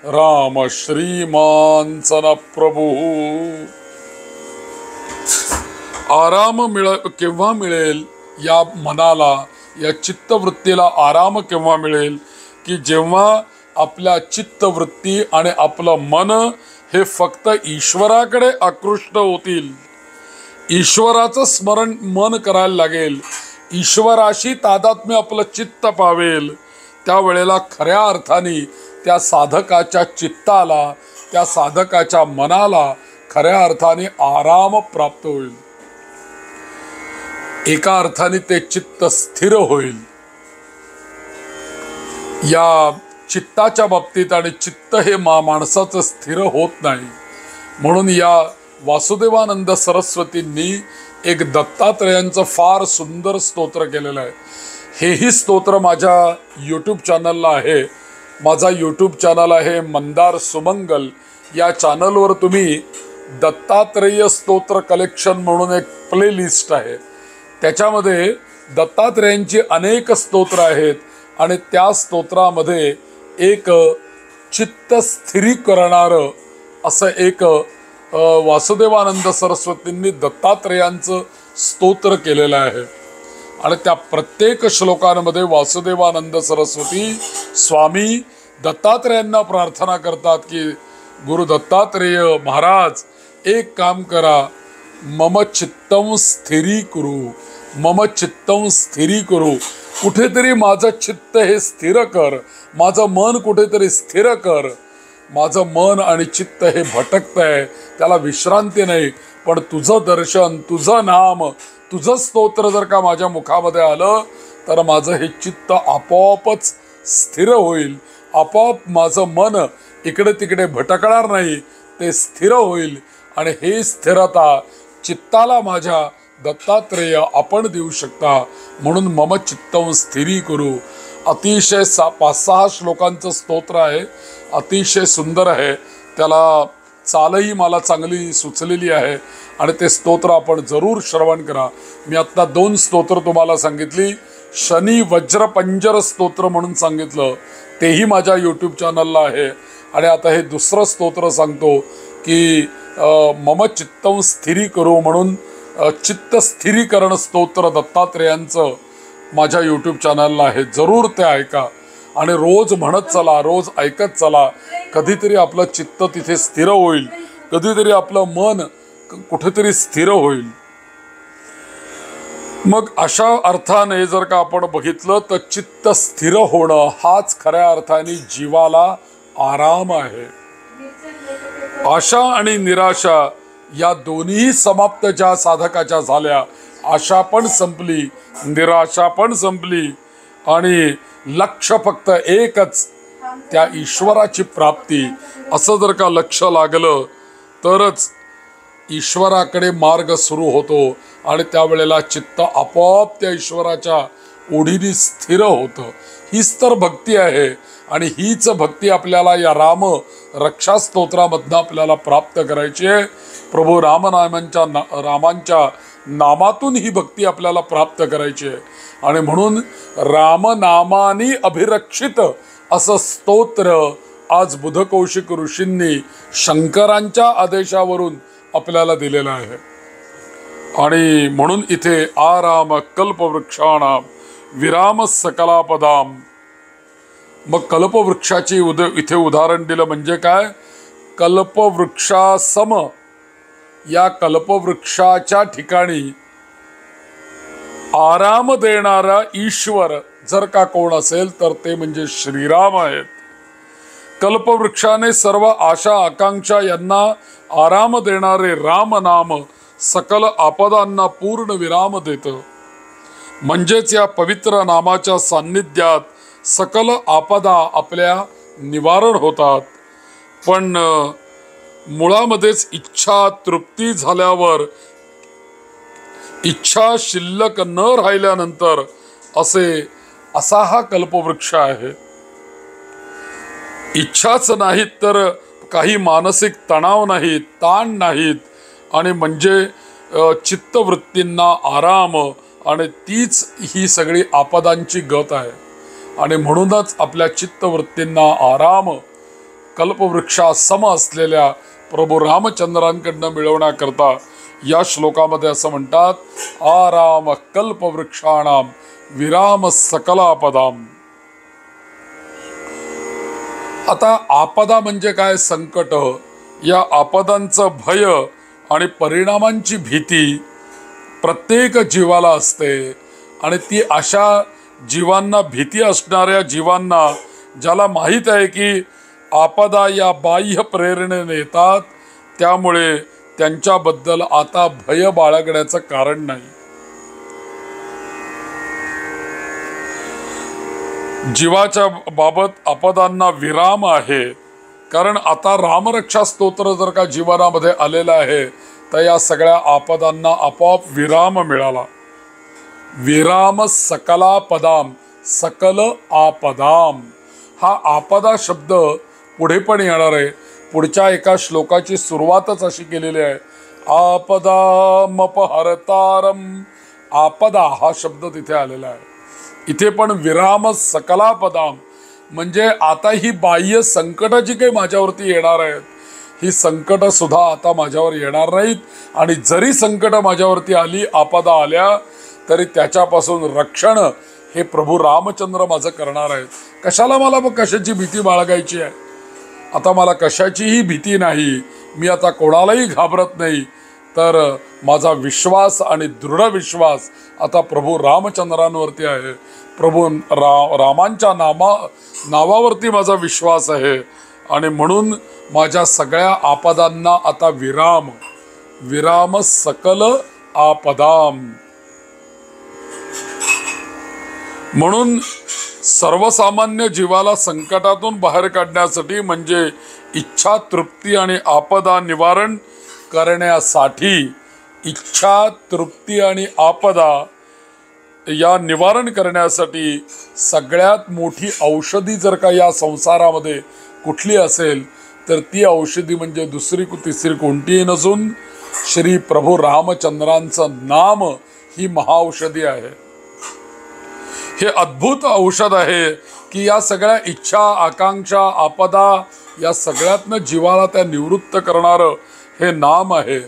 राम श्रीमान सन प्रभू. आराम केव्हा मिळेल या मनाला, या चित्तवृत्तीला आराम केव्हा मिळेल की जेव्हा आपल्या चित्तवृत्ती आणि आपलं मन हे फक्त ईश्वराकडे आकृष्ट होतील. ईश्वराचं स्मरण मन करायला लागेल, ईश्वराशी तादात्म्य आपलं चित्त पावेल, त्यावेळेला खऱ्या अर्थाने त्या साधकाच्या चित्ताला, त्या साधकाच्या मनाला खऱ्या अर्थाने आराम प्राप्त होईल. एका अर्थाने ते चित्त स्थिर होईल. या चित्ताच्या बाबतीत, आणि चित्त हे माणसाचं स्थिर होत नाही, म्हणून या वासुदेवानंद सरस्वतींनी एक दत्तात्रेयांचं फार सुंदर स्तोत्र केलेलं आहे. हेही स्तोत्र माझ्या यूट्यूब चॅनलला आहे. माझा यूट्यूब चॅनल आहे मंदार सुमंगल. या चॅनलवर तुम्ही दत्तात्रेय स्तोत्र कलेक्शन म्हणून एक प्लेलिस्ट आहे, त्याच्यामध्ये दत्तात्रेयांची अनेक स्तोत्र आहेत, आणि त्या स्तोत्रामध्ये एक चित्त स्थिरी करणारं असं एक वासुदेवानंद सरस्वतींनी दत्तात्रेयांचं स्तोत्र केलेलं आहे. आणि त्या प्रत्येक श्लोकांमध्ये वासुदेवानंद सरस्वती स्वामी दत्तात्रेयांना प्रार्थना करतात की गुरु दत्तात्रेय महाराज, एक काम करा, मम चित्तं स्थिरीकुरु, मम चित्तं स्थिरीकुरु. कुठेतरी माझं चित्त हे स्थिर कर, माझं मन कुठेतरी स्थिर कर. माझं मन आणि चित्त हे भटकतंय, त्याला विश्रांती नाही. पण तुझं दर्शन, तुझं नाम, तुझं स्तोत्र जर का माझ्या मुखामध्ये आलं तर माझं हे चित्त आपोआपच स्थिर होईल. आपोआप माझं मन इकडे तिकडे भटकणार नाही, ते स्थिर होईल. आणि हे स्थिरता चित्ताला माझ्या दत्तात्रेय आपण देऊ शकता. म्हणून मम चित्तं स्थिरीकुरु. अतिशय 5-6 श्लोकांचं स्तोत्र आहे, अतिशय सुंदर आहे. त्याला चालही मला चांगली सुचलेली आहे, आणि ते स्तोत्र आपण जरूर श्रवण करा. मी आत्ता 2 स्तोत्र तुम्हाला सांगितली. शनी वज्र पंजर स्तोत्र म्हणून सांगितलं, तेही माझ्या यूट्यूब चॅनलला आहे. आणि आता हे दुसरं स्तोत्र सांगतो की मम चित्तं स्थिरीकुरु म्हणून चित्त स्थिरीकरण स्तोत्र दत्तात्रेयांचं माझ्या यूट्यूब चॅनलला आहे. जरूर ते ऐका आणि रोज म्हणत चला, रोज ऐकत चला. कधीतरी आपलं चित्त तिथे स्थिर होईल, कधीतरी आपलं मन कुठेतरी स्थिर होईल. मग अशा अर्थाने जर का आपण बघितलं तर चित्त स्थिर होणं हाच खऱ्या अर्थाने जीवाला आराम आहे. आशा आणि निराशा या दोन्ही समाप्त ज्या साधकाच्या झाल्या, आशा पण संपली, निराशा पण संपली, आणि लक्ष फक्त एकच, त्या ईश्वराची प्राप्ती. असं जर का लक्ष लागलं तरच ईश्वराकडे मार्ग सुरू होतो, आणि त्यावेळेला चित्त आपोआप त्या ईश्वराच्या ओढीने स्थिर होतं. हीच तर भक्ती आहे, आणि हीच भक्ती आपल्याला या राम रक्षा स्तोत्रामधनं आपल्याला प्राप्त करायची आहे. प्रभू रामांच्या नामातून ही भक्ती आपल्याला प्राप्त करायची आहे. आणि म्हणून रामनामानी अभिरक्षित असं स्तोत्र आज बुधकौशिक ऋषींनी शंकरांच्या आदेशावरून आपल्याला दिलेलं आहे. आणि म्हणून इथे आराम कल्पवृक्षाणाम विराम सकलापदाम. मग कल्पवृक्षाची इथे उदाहरण दिलं म्हणजे काय, कल्पवृक्षासम या कल्पवृक्षाच्या ठिकाणी आराम देणारा ईश्वर जर का कोण असेल तर ते म्हणजे श्रीराम आहेत. कल्पवृक्षाने सर्व आशा आकांक्षा यांना आराम देणारे राम नाम सकल आपदांना पूर्ण विराम देतं. म्हणजेच या पवित्र नामाच्या सान्निध्यात सकल आपदा आपल्या निवारण होतात. पण मुळामध्येच इच्छा तृप्ती झाल्यावर, इच्छा शिल्लक न राहिल्यानंतर असा हा कल्पवृक्ष आहे. इच्छाच नाहीत तर काही मानसिक तणाव नाहीत, ताण नाहीत, आणि म्हणजे चित्तवृत्तींना आराम, आणि तीच ही सगळी आपदांची गत आहे. आणि म्हणूनच आपल्या चित्तवृत्तींना आराम कल्पवृक्षासम असलेल्या प्रभू रामचंद्रांकडनं मिळवण्याकरता या श्लोकामध्ये असं म्हणतात, आराम कल्पवृक्षाणाम विराम सकलापदाम. आता आपदा म्हणजे काय, संकट. या आपदांचं भय आणि परिणामांची भीती प्रत्येक जीवाला असते. आणि ती अशा जीवांना, भीती असणाऱ्या जीवांना, ज्याला माहीत आहे की आपदा या बाह्य प्रेरणेने येतात, त्यामुळे त्यांच्याबद्दल आता भय बाळगण्याचं कारण नाही. जीवाच्या बाबत आपदांना विराम आहे, कारण आता रामरक्षा स्तोत्र जर का जीवनामध्ये आलेलं आहे तर या सगळ्या आपदांना आपोआप विराम मिळाला. विराम सकलापदाम, सकल आपदाम, हा आपदा शब्द पुढे पण येणार आहे. पुढच्या एका श्लोकाची सुरुवातच अशी केलेली आहे, आपदामपहरतारम. आपदा हा शब्द तिथे आलेला आहे. इथे पण विराम सकलापदाम म्हणजे आता ही बाह्य संकट जी काही माझ्यावरती येणार आहेत, ही संकट सुद्धा आता माझ्यावर येणार नाहीत. आणि जरी संकट माझ्यावरती आली, आपदा आल्या, तरी त्याच्यापासून रक्षण हे प्रभू रामचंद्र माझं करणार आहेत. कशाला मला मग कशाची भीती बाळगायची आहे? आता मला कशाचीही भीती नाही. मी आता कोणालाही घाबरत नाही. तर माझा विश्वास आणि दृढ विश्वास आता प्रभू रामचंद्रांवरती आहे. प्रभू रामांच्या नावावरती माझा विश्वास आहे. आणि म्हणून माझ्या सगळ्या आपदांना आता विराम. विराम सकल आपदाम. म्हणून सर्वसामान्य जीवाला संकटातून बाहेर काढण्यासाठी, म्हणजे इच्छा तृप्ती आणि आपदा निवारण करण्यासाठी, इच्छा तृप्ती आणि आपदा या निवारण करण्यासाठी सगळ्यात मोठी औषधी जर का या संसारामध्ये कुठली असेल तर ती औषधी म्हणजे दुसरी तिसरी कोणतीही नसून श्री प्रभू रामचंद्रांचं नाम ही महाऔषधी आहे. हे अद्भुत औषध आहे की या सगळ्या इच्छा, आकांक्षा, आपदा या सगळ्यातनं जीवाला त्या निवृत्त करणारं हे नाम आहे.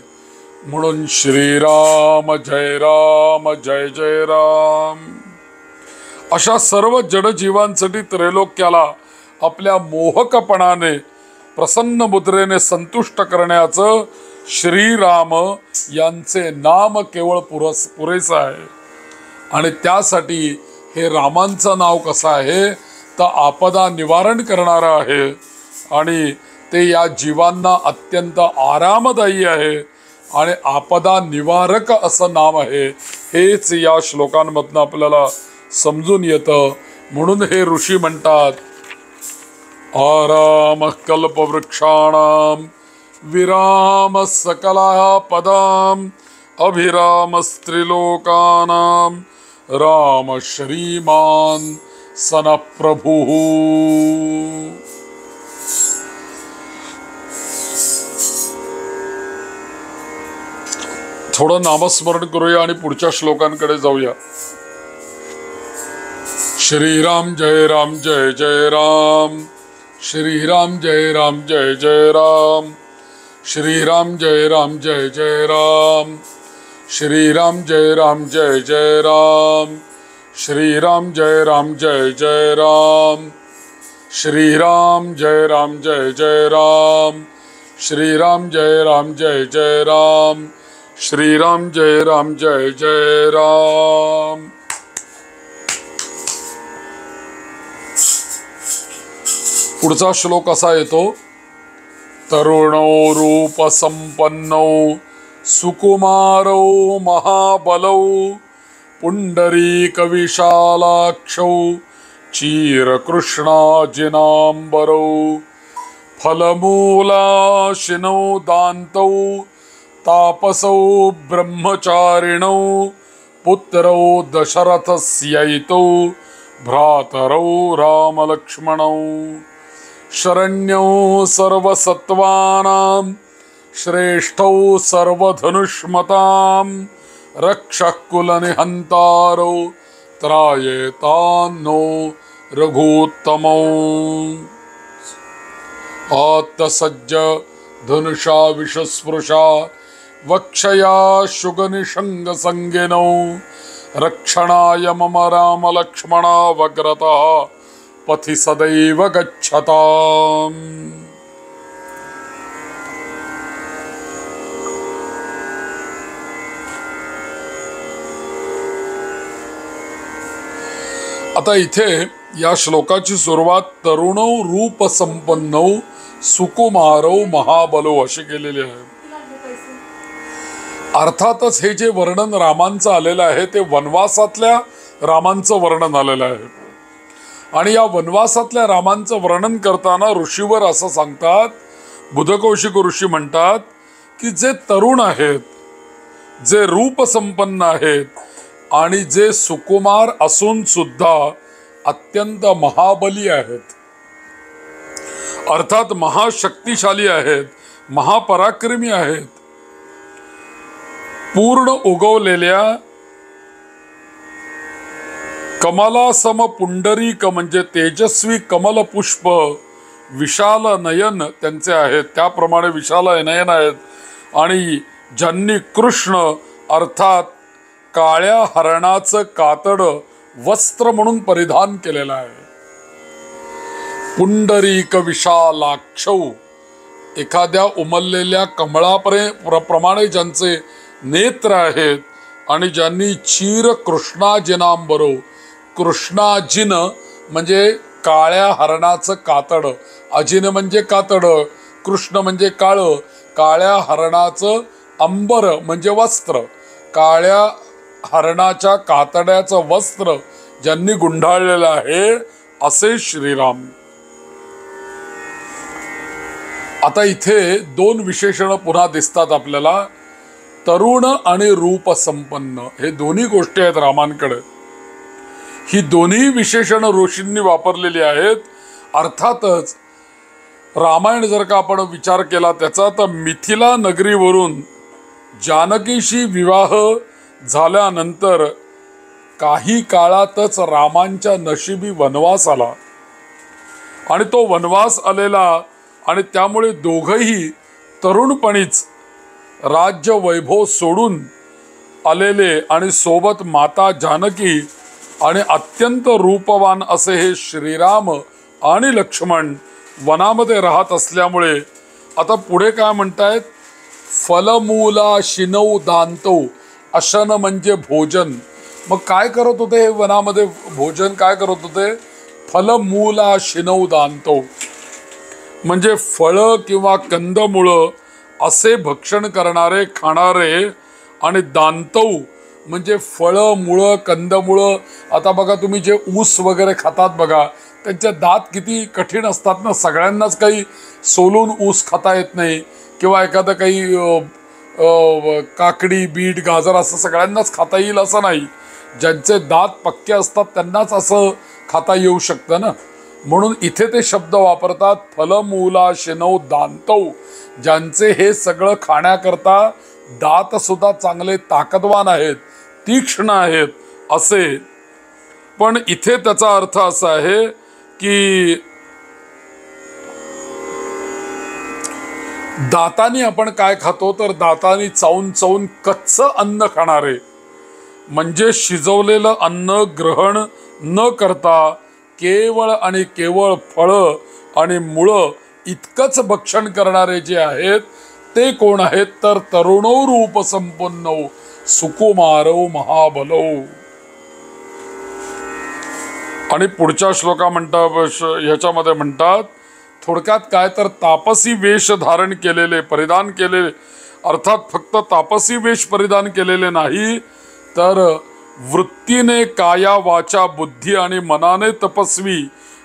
म्हणून श्रीराम जय राम जय जय राम अशा सर्व जडजीवांसाठी त्रैलोक्याला आपल्या मोहकपणाने, प्रसन्न मुद्रेने संतुष्ट करण्याचं श्रीराम यांचे नाम केवळ पुरेसं आहे. आणि त्यासाठी हे रामांचं नाव कसं आहे तर आपदा निवारण करणारं आहे. आणि ते या जीवांना अत्यंत आरामदायी आहे आणि आपदा निवारक असं नाव आहे. हेच या श्लोकांमधनं आपल्याला समजून येतं. म्हणून हे ऋषी म्हणतात, आराम कल्पवृक्षाणाम विराम सकलापदाम अभिराम स्त्रिलोकानाम राम श्रीमान सन प्रभु. थोडं नामस्मरण करूया आणि पुढच्या श्लोकांकडे जाऊया. श्रीराम जय राम जय जय राम, श्रीराम जय राम जय जय राम, श्रीराम जय राम जय जय राम, श्रीराम जय राम जय जय राम, श्रीराम जय राम जय जय राम, श्रीराम जय राम जय जय राम, श्रीराम जय राम जय जय राम, श्रीराम जय राम जय जय राम. पुढचा श्लोक असा येतो, तरुणो रूप संपन्नो सुकुमारो महाबलौ पुंडरीक विशालाक्षौ चीरकृष्णाजिनांबरौ फलमूलाशिनौ दान्तौ तापसौ ब्रह्मचारिणौ पुत्रौ दशरथस्यैतौ भ्रातरौ रामलक्ष्मणौ शरण्यौ सर्वसत्त्वानां श्रेष्ठौ सर्वधनुष्मतां रक्षः कुलनिहन्तारौ त्रायेतान्नो रघुत्तमौ आत्तसज्ज धनुषा विषस्पृशा वक्षया शुगनिषङ्गसङ्गिनौ रक्षणाय मम रामलक्ष्मणा वग्रतः पथि सदैव गच्छताम्. आता इथे या श्लोकाची सुरुवात तरुणौ रूप संपन्नौ सुकुमारौ महाबलो अशी केलेली आहे. अर्थातच हे जे वर्णन रामांचं आलेलं आहे ते वनवासातल्या रामांचं वर्णन आलेलं आहे. आणि या वनवासातल्या रामांचं वर्णन करताना ऋषीवर असं सांगतात, बुधकौशिक ऋषी म्हणतात की जे तरुण आहेत, जे रूप संपन्न आहेत आणि जे सुकुमार असून सुद्धा अत्यंत महाबली आहेत, अर्थात महाशक्तिशाली आहेत, महापराक्रमी आहेत, पूर्ण उगवलेल्या कमलासम पुंडरीक म्हणजे तेजस्वी कमल पुष्प विशाल नयन त्यांचे आहेत, त्याप्रमाणे विशाल नयन आहेत. आणि ज्यांनी कृष्ण अर्थात काळ्या हरणाचं कातड वस्त्र म्हणून परिधान केलेलं आहे. पुंडरीक विशालाक्षौ, एखाद्या उमललेल्या कमळाप्रमाणे ज्यांचे नेत्र आहेत आणि ज्यांनी चीर कृष्णाजिनांबरो, कृष्णाजिन म्हणजे काळ्या हरणाचं कातड, अजिन म्हणजे कातड, कृष्ण म्हणजे काळं, काळ्या हरणाचं अंबर म्हणजे वस्त्र, काळ्या हरणाच्या कातड्याचं वस्त्र ज्यांनी गुंडाळलेलं आहे असे श्रीराम. आता इथे दोन विशेषणं पुन्हा दिसतात आपल्याला, तरुण आणि रूप संपन्न, हे दोन्ही गोष्टी आहेत रामांकडे. ही दोन्ही विशेषणं ऋषींनी वापरलेली आहेत. अर्थातच रामायण जर का आपण विचार केला त्याचा, तर मिथिला नगरीवरून जानकीशी विवाह झाल्यानंतर काही काळातच रामांच्या नशिबी वनवास आला. आणि तो वनवास आलेला आणि त्यामुळे दोघंही तरुणपणीच राज्य वैभव सोडून आलेले आणि सोबत माता जानकी आणि अत्यंत रूपवान असे हे श्रीराम आणि लक्ष्मण वनामध्ये राहत असल्यामुळे आता पुढे काय म्हणतायत, फलमूला शिनौ दांतो, अशन म्हणजे भोजन. मग काय करत होते हे वनामध्ये, भोजन काय करत होते, फलमूला शिनौ दांतो म्हणजे फळं किंवा कंदमुळं असे भक्षण करणारे, खाणारे. आणि दांतौ म्हणजे फळं, मुळं, कंदमुळं. आता बघा तुम्ही जे ऊस वगैरे खातात बघा, त्यांचे दात किती कठीण असतात ना. सगळ्यांनाच काही सोलून ऊस खाता येत नाही, किंवा एखादं काही काकडी, बीट, गाजर असं सगळ्यांनाच खाता येईल असं नाही. ज्यांचे दात पक्के असतात त्यांनाच असं खाता येऊ शकतं ना. म्हणून इथे ते शब्द वापरतात, फलमूला शिनौ दांतौ, ज्यांचे हे सगळं खाण्याकरता दात सुद्धा चांगले ताकदवान आहेत, तीक्ष्ण आहेत असे. पण इथे त्याचा अर्थ असा आहे की दातानी आपण काय खातो, तर दातानी चावून चावून कच्चं अन्न खाणारे, म्हणजे शिजवलेलं अन्न ग्रहण न करता केवळ आणि केवळ फळं आणि मुळं इतकंच भक्षण करणारे जे आहेत ते कोण आहेत, तर तरुणौ रूप संपन्नौ सुकुमारौ महाबलौ. आणि पुढच्या श्लोका ह्याच्यामध्ये म्हणतात, थोडक्यात काय तर तापसी वेश धारण केलेले, परिधान केलेले, अर्थात फक्त तापसी वेश परिधान केलेले नाही, तर वृत्तीने काया वाचा बुद्धी आणि मनाने तपस्वी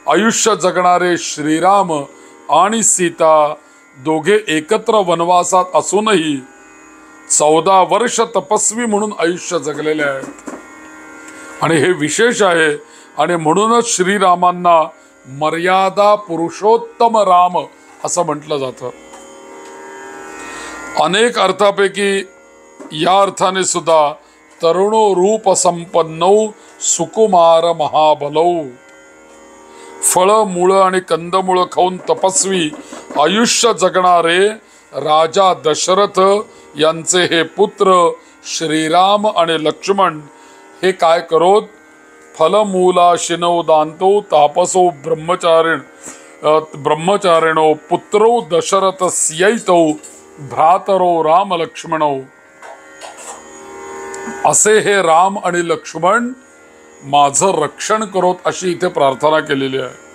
आयुष्य जगणारे श्रीराम आणि सीता दोघे एकत्र वनवासात असूनही 14 वर्ष तपस्वी म्हणून आयुष्य जगलेले आहेत. आणि हे विशेष आहे. आणि म्हणूनच श्रीरामांना मर्यादा पुरुषोत्तम राम असं म्हटलं जातं. अनेक अर्थापैकी या अर्थाने सुद्धा तरुणो रूप संपन्नौ सुकुमार महाबलौ, फळं, मुळं आणि कंदमुळं खाऊन तपस्वी आयुष्य जगणारे राजा दशरथ यांचे हे पुत्र श्रीराम आणि लक्ष्मण हे काय करोत, फलमूला शिनौ दांतो तापसो ब्रह्मचारिणो पुत्रो दशरथस्यैतौ भ्रातरो राम लक्ष्मणौ. असे हे राम आणि लक्ष्मण माझं रक्षण करोत, अशी इथे प्रार्थना केलेली आहे.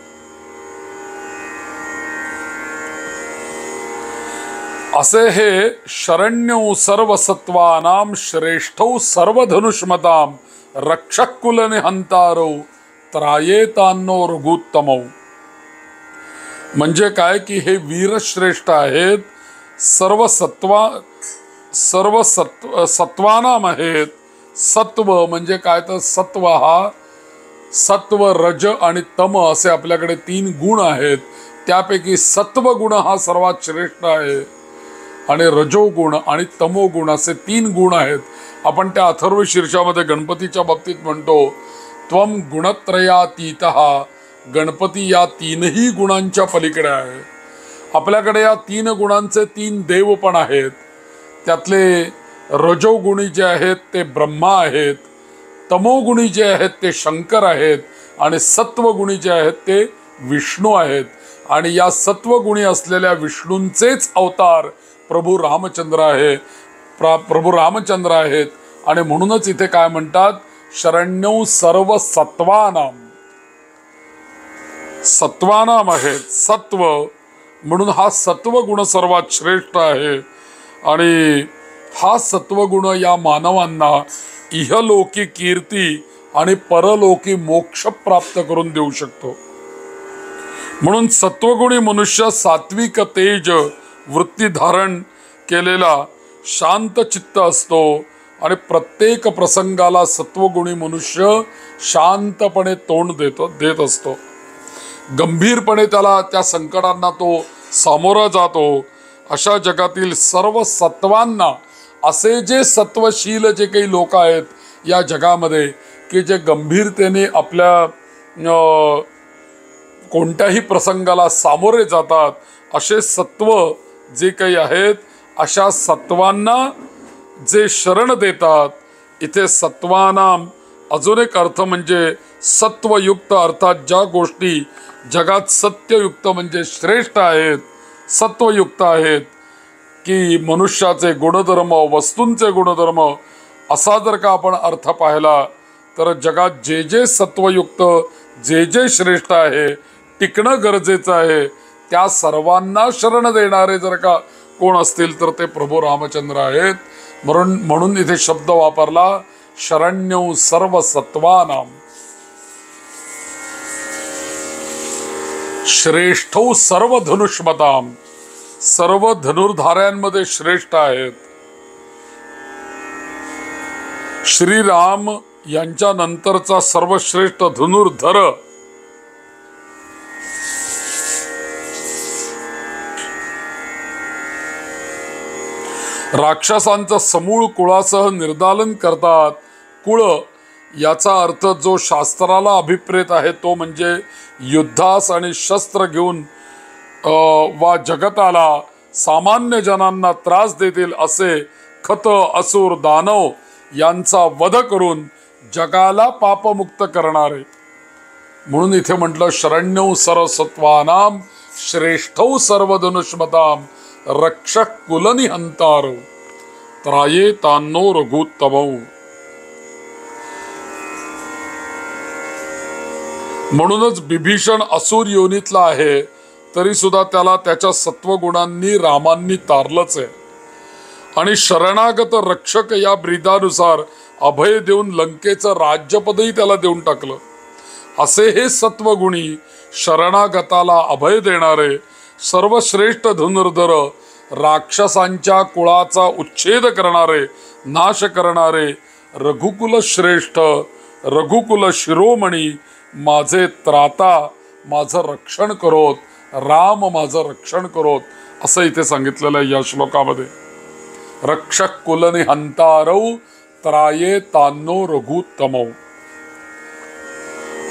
असे हे शरण्यौ सर्व सत्वानाम श्रेष्ठौ सर्व धनुष्मताम रक्षक कुल निहंतारौ त्रायेतान्नो रघुत्तमौ. म्हणजे काय की हे वीरश्रेष्ठ आहेत, सर्व सत्वानाम आहेत. सत्व म्हणजे काय तर सत्व हा सत्व, रज आणि तम असे आपल्याकडे 3 गुण आहेत. त्यापैकी सत्व गुण हा सर्वात श्रेष्ठ आहे आणि रजोगुण आणि तमोगुण असे 3 गुण आहेत. आपण त्या अथर्व शीर्षामध्ये गणपतीच्या बाबतीत म्हणतो त्वम गुणत्रयातीतः. गणपती या 3ही गुणांच्या पलीकडे आहे. आपल्याकडे या 3 गुणांचे 3 देव पण आहेत. त्यातले रजोगुणी जे आहेत ते ब्रह्मा आहेत, तमोगुणी जे आहेत ते शंकर आहेत आणि सत्वगुणी जे आहेत ते विष्णू आहेत. आणि या सत्वगुणी असलेल्या विष्णूंचेच अवतार प्रभू रामचंद्र आहे, प्रभू रामचंद्र आहेत. आणि म्हणूनच इथे काय म्हणतात, शरण्यौ सर्व सत्वानाम. सत्वानाम आहेत, सत्व म्हणून हा सत्वगुण सर्वात श्रेष्ठ आहे. आणि हा सत्वगुण या मानवांना इहलोकी कीर्ती आणि परलोकी मोक्ष प्राप्त करून देऊ शकतो. म्हणून सत्वगुणी मनुष्य सात्विक तेज वृत्ती धारण केलेला शांत चित्त असतो आणि प्रत्येक प्रसंगाला सत्वगुणी मनुष्य शांतपणे तोंड देत असतो. गंभीरपणे त्या संकटांना तो सामोरा जातो. अशा जगातील सर्व सत्वांना, असे जे सत्वशील जे काही लोक आहेत या जगामध्ये की जे गंभीरतेने आपल्या कोणत्याही प्रसंगाला सामोरे जातात, असे सत्व जे काही आहेत, अशा सत्वांना जे शरण देतात. इथे सत्वानाम अजून एक अर्थ म्हणजे सत्वयुक्त, अर्थात ज्या गोष्टी जगात सत्ययुक्त म्हणजे श्रेष्ठ आहेत, सत्वयुक्त आहेत, की मनुष्याचे गुणधर्म, वस्तूंचे गुणधर्म असा जर का आपण अर्थ पाहिला तर जगात जे जे सत्वयुक्त, जे जे श्रेष्ठ आहे, टिकणं गरजेचं आहे, त्या सर्वांना शरण देणारे जर का कोण असतील तर ते प्रभू रामचंद्र आहेत. म्हणून इथे शब्द वापरला शरण्यौ सर्व सत्वानाम. श्रेष्ठौ सर्व धनुष्मताम. सर्व धनुर्धाऱ्यांमध्ये श्रेष्ठ आहेत. श्रीराम यांच्या नंतरचा सर्वश्रेष्ठ धनुर्धर राक्षसांचं समूळ कुळासह निर्दालन करतात. कुळ याचा अर्थ जो शास्त्राला अभिप्रेत आहे तो म्हणजे युद्धास आणि शस्त्र घेऊन वा जगताला सामान्य जनांना त्रास देतील असे खत, असुर, दानव यांचा वध करून जगाला पापमुक्त करणारे. म्हणून इथे म्हटलं शरण्यौ सर्वसत्वानाम श्रेष्ठौ सर्वधनुष्मताम रक्षक कुलनिहंतारो त्रायेतान्नो रघुत्तमौ. म्हणूनच बिभीषण असुर योनीतला आहे तरी सुद्धा त्याला त्याच्या सत्वगुणांनी रामांनी तारलंच आहे. आणि शरणागत रक्षक या ब्रीदानुसार अभय देऊन लंकेचं राज्यपदही त्याला देऊन टाकलं. असे हे सत्वगुणी शरणागताला अभय देणारे सर्वश्रेष्ठ धनुर्धर, राक्षसांच्या कुळाचा उच्छेद करणारे, नाश करणारे, रघुकुल श्रेष्ठ, रघुकुल शिरोमणी, माझे त्राता, माझं रक्षण करोत, राम माझं रक्षण करोत, असं इथे सांगितलेलं आहे या श्लोकामध्ये. रक्षक कुलनिहंतारौ त्रायेतान्नो रघुत्तमौ.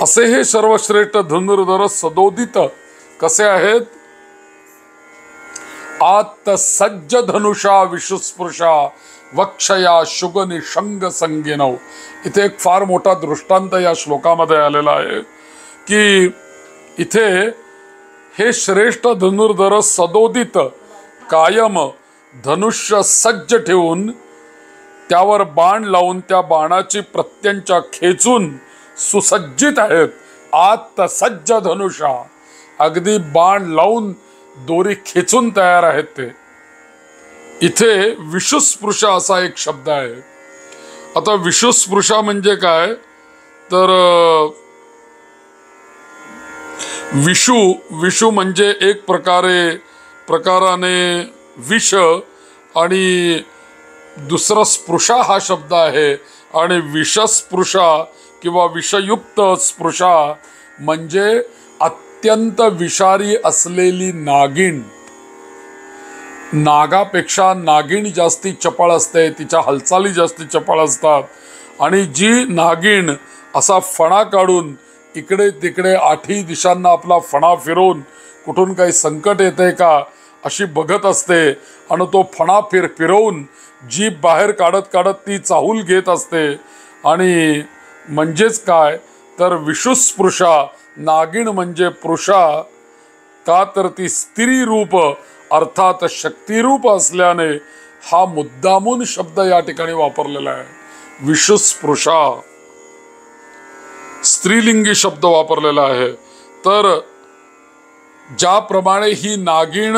असे हे सर्वश्रेष्ठ धनुर्धर सदोदित कसे आहेत? आत्त सज्ज धनुषा विशुस्पृशा वक्षया शुगनि शंग संगिनौ. इथे एक फार मोठा दृष्टांत या श्लोकामध्ये आलेला आहे की इथे हे श्रेष्ठ धनुर्धर सदोदित कायम धनुष्य सज्ज ठेवून त्यावर बाण लावून त्या बाणाची प्रत्यंचा खेचून सुसज्जित आहेत. आत सज्ज धनुषा, अगदी बाण लावून दोरी खेचून तयार आहेत ते. इथे विषुस्पृशा असा एक शब्द आहे. आता विषुस्पृशा म्हणजे काय तर विषु म्हणजे एक प्रकाराने विष, आणि दुसरा स्पृशा हा शब्द आहे. आणि विषस्पृशा किंवा विषयुक्त स्पृशा म्हणजे अत्यंत विषारी असलेली नागिण. नागापेक्षा नागिण जास्ती चपळ असते, तिच्या हालचाली जास्ती चपळ असतात. आणि जी नागिण असा फणा काढून इकडे तिकडे आठी दिशांना आपला फणा फिरवून कुठून काही संकट येते का अशी बघत असते, आणि तो फणा फिरवून जीभ बाहेर काढत काढत ती चाहूल घेत असते. आणि म्हणजेच काय तर विषुस्पृशा, नागिण म्हणजे पृषा, का तर ती स्त्री रूप अर्थात शक्तिरूप असल्याने हा मुद्दामून शब्द या ठिकाणी वापरलेला आहे. विषुस्पृशा स्त्रीलिंगी शब्द वापरलेला आहे. तर ज्याप्रमाणे ही नागिण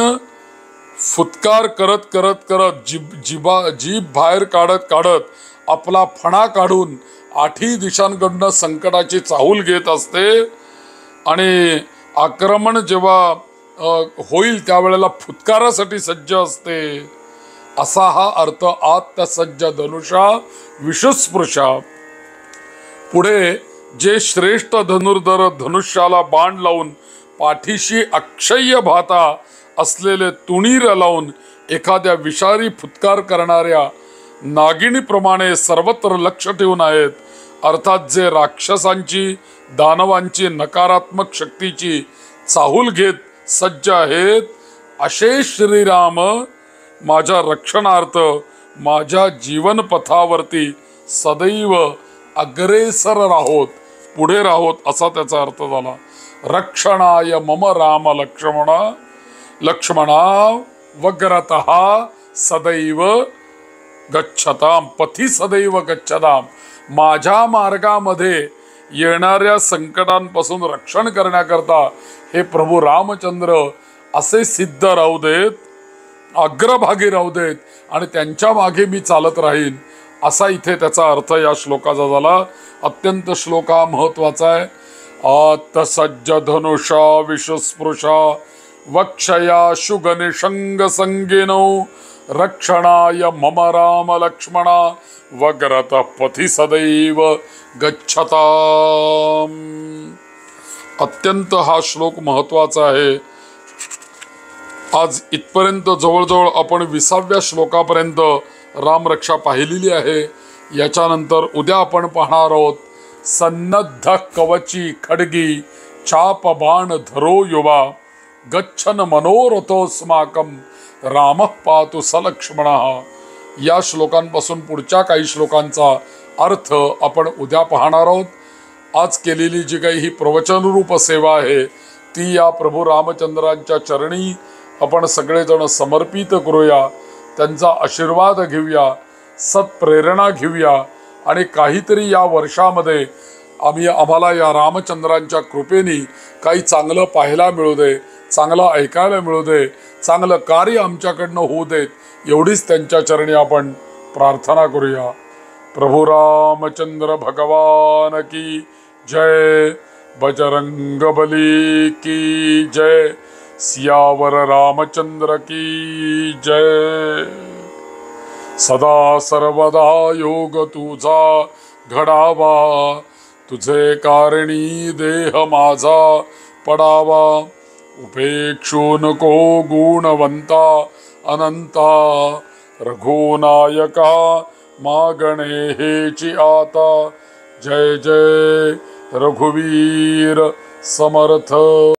फुत्कार करत करत करत जीभ बाहेर काढत काढत आपला फणा काढून आठी दिशांकडून संकटाची चाहूल घेत असते, आणि आक्रमण जेव्हा होईल त्यावेळेला फुत्कारासाठी सज्ज असते, असा हा अर्थ आत्मसज्ज धनुषा विषुस्पृशा. पुढे जे श्रेष्ठ धनुर्धर धनुष्याला बाण लावून पाठीशी अक्षय्य भाता असलेले तुणीर लावून एखाद्या विषारी फुत्कार करणाऱ्या नागिणीप्रमाणे सर्वत्र लक्ष ठेवून आहेत, अर्थात जे राक्षसांची दानवांची नकारात्मक शक्तीची चाहूल घेत सज्ज आहेत, असे श्रीराम माझ्या रक्षणार्थ माझ्या जीवनपथावरती सदैव अग्रेसर राहोत, पुढे राहोत असा त्याचा अर्थ झाला. रक्षणाय मम राम लक्ष्मणा वग्रतः सदैव गच्छताम, पथी सदैव गच्छताम. माझ्या मार्गामध्ये येणाऱ्या संकटांपासून रक्षण करण्याकरता हे प्रभू रामचंद्र असे सिद्ध राहू देत, अग्रभागी राहू देत, आणि त्यांच्या मागे मी चालत राहीन, असा इथे त्याचा अर्थ या श्लोकाचा झाला. अत्यंत श्लोक हा महत्वाचा आहे. आत्सज्ज धनुषा विषुस्पृशा वक्षया शुगनिषंग संगेनो रक्षणाय मम राम लक्ष्मणा वग्रत पथि सदैव गच्छताम. अत्यंत हा श्लोक महत्वाचा आहे. आज इथपर्यंत जवळजवळ आपण 20व्या श्लोकापर्यंत रामरक्षा पाहिलेली आहे. याच्यानंतर उद्या आपण पाहणार आहोत सन्नद्ध कवची खड्गी चाप बाण धरो युवा गच्छन मनोरथोस्माकम राम पातु सलक्ष्मणः. या श्लोकांपासून पुढच्या काही श्लोकांचा अर्थ आपण उद्या पाहणार आहोत. आज केलेली जी काही ही प्रवचनरूप सेवा आहे ती या प्रभू रामचंद्रांच्या चरणी आपण सगळेजण समर्पित करूया, त्यांचा आशीर्वाद घेऊया, सत्प्रेरणा घेऊया, आणि काहीतरी या वर्षामध्ये आम्हाला या रामचंद्रांच्या कृपेने काही चांगलं पाहायला मिळू दे, चांगलं ऐकायला मिळू दे, चांगलं कार्य आमच्याकडनं होऊ देत, एवढीच त्यांच्या चरणी आपण प्रार्थना करूया. प्रभू रामचंद्र भगवान की जय, बजरंगबली की जय, सियावर रामचंद्र की जय. सदा सर्वदा योग तुझा घडावा, तुझे कारणी देह माझा पडावा, उपेक्षू नको गुणवंता अनंता, रघुनायका मागणे हेची आता. जय जय रघुवीर समर्थ.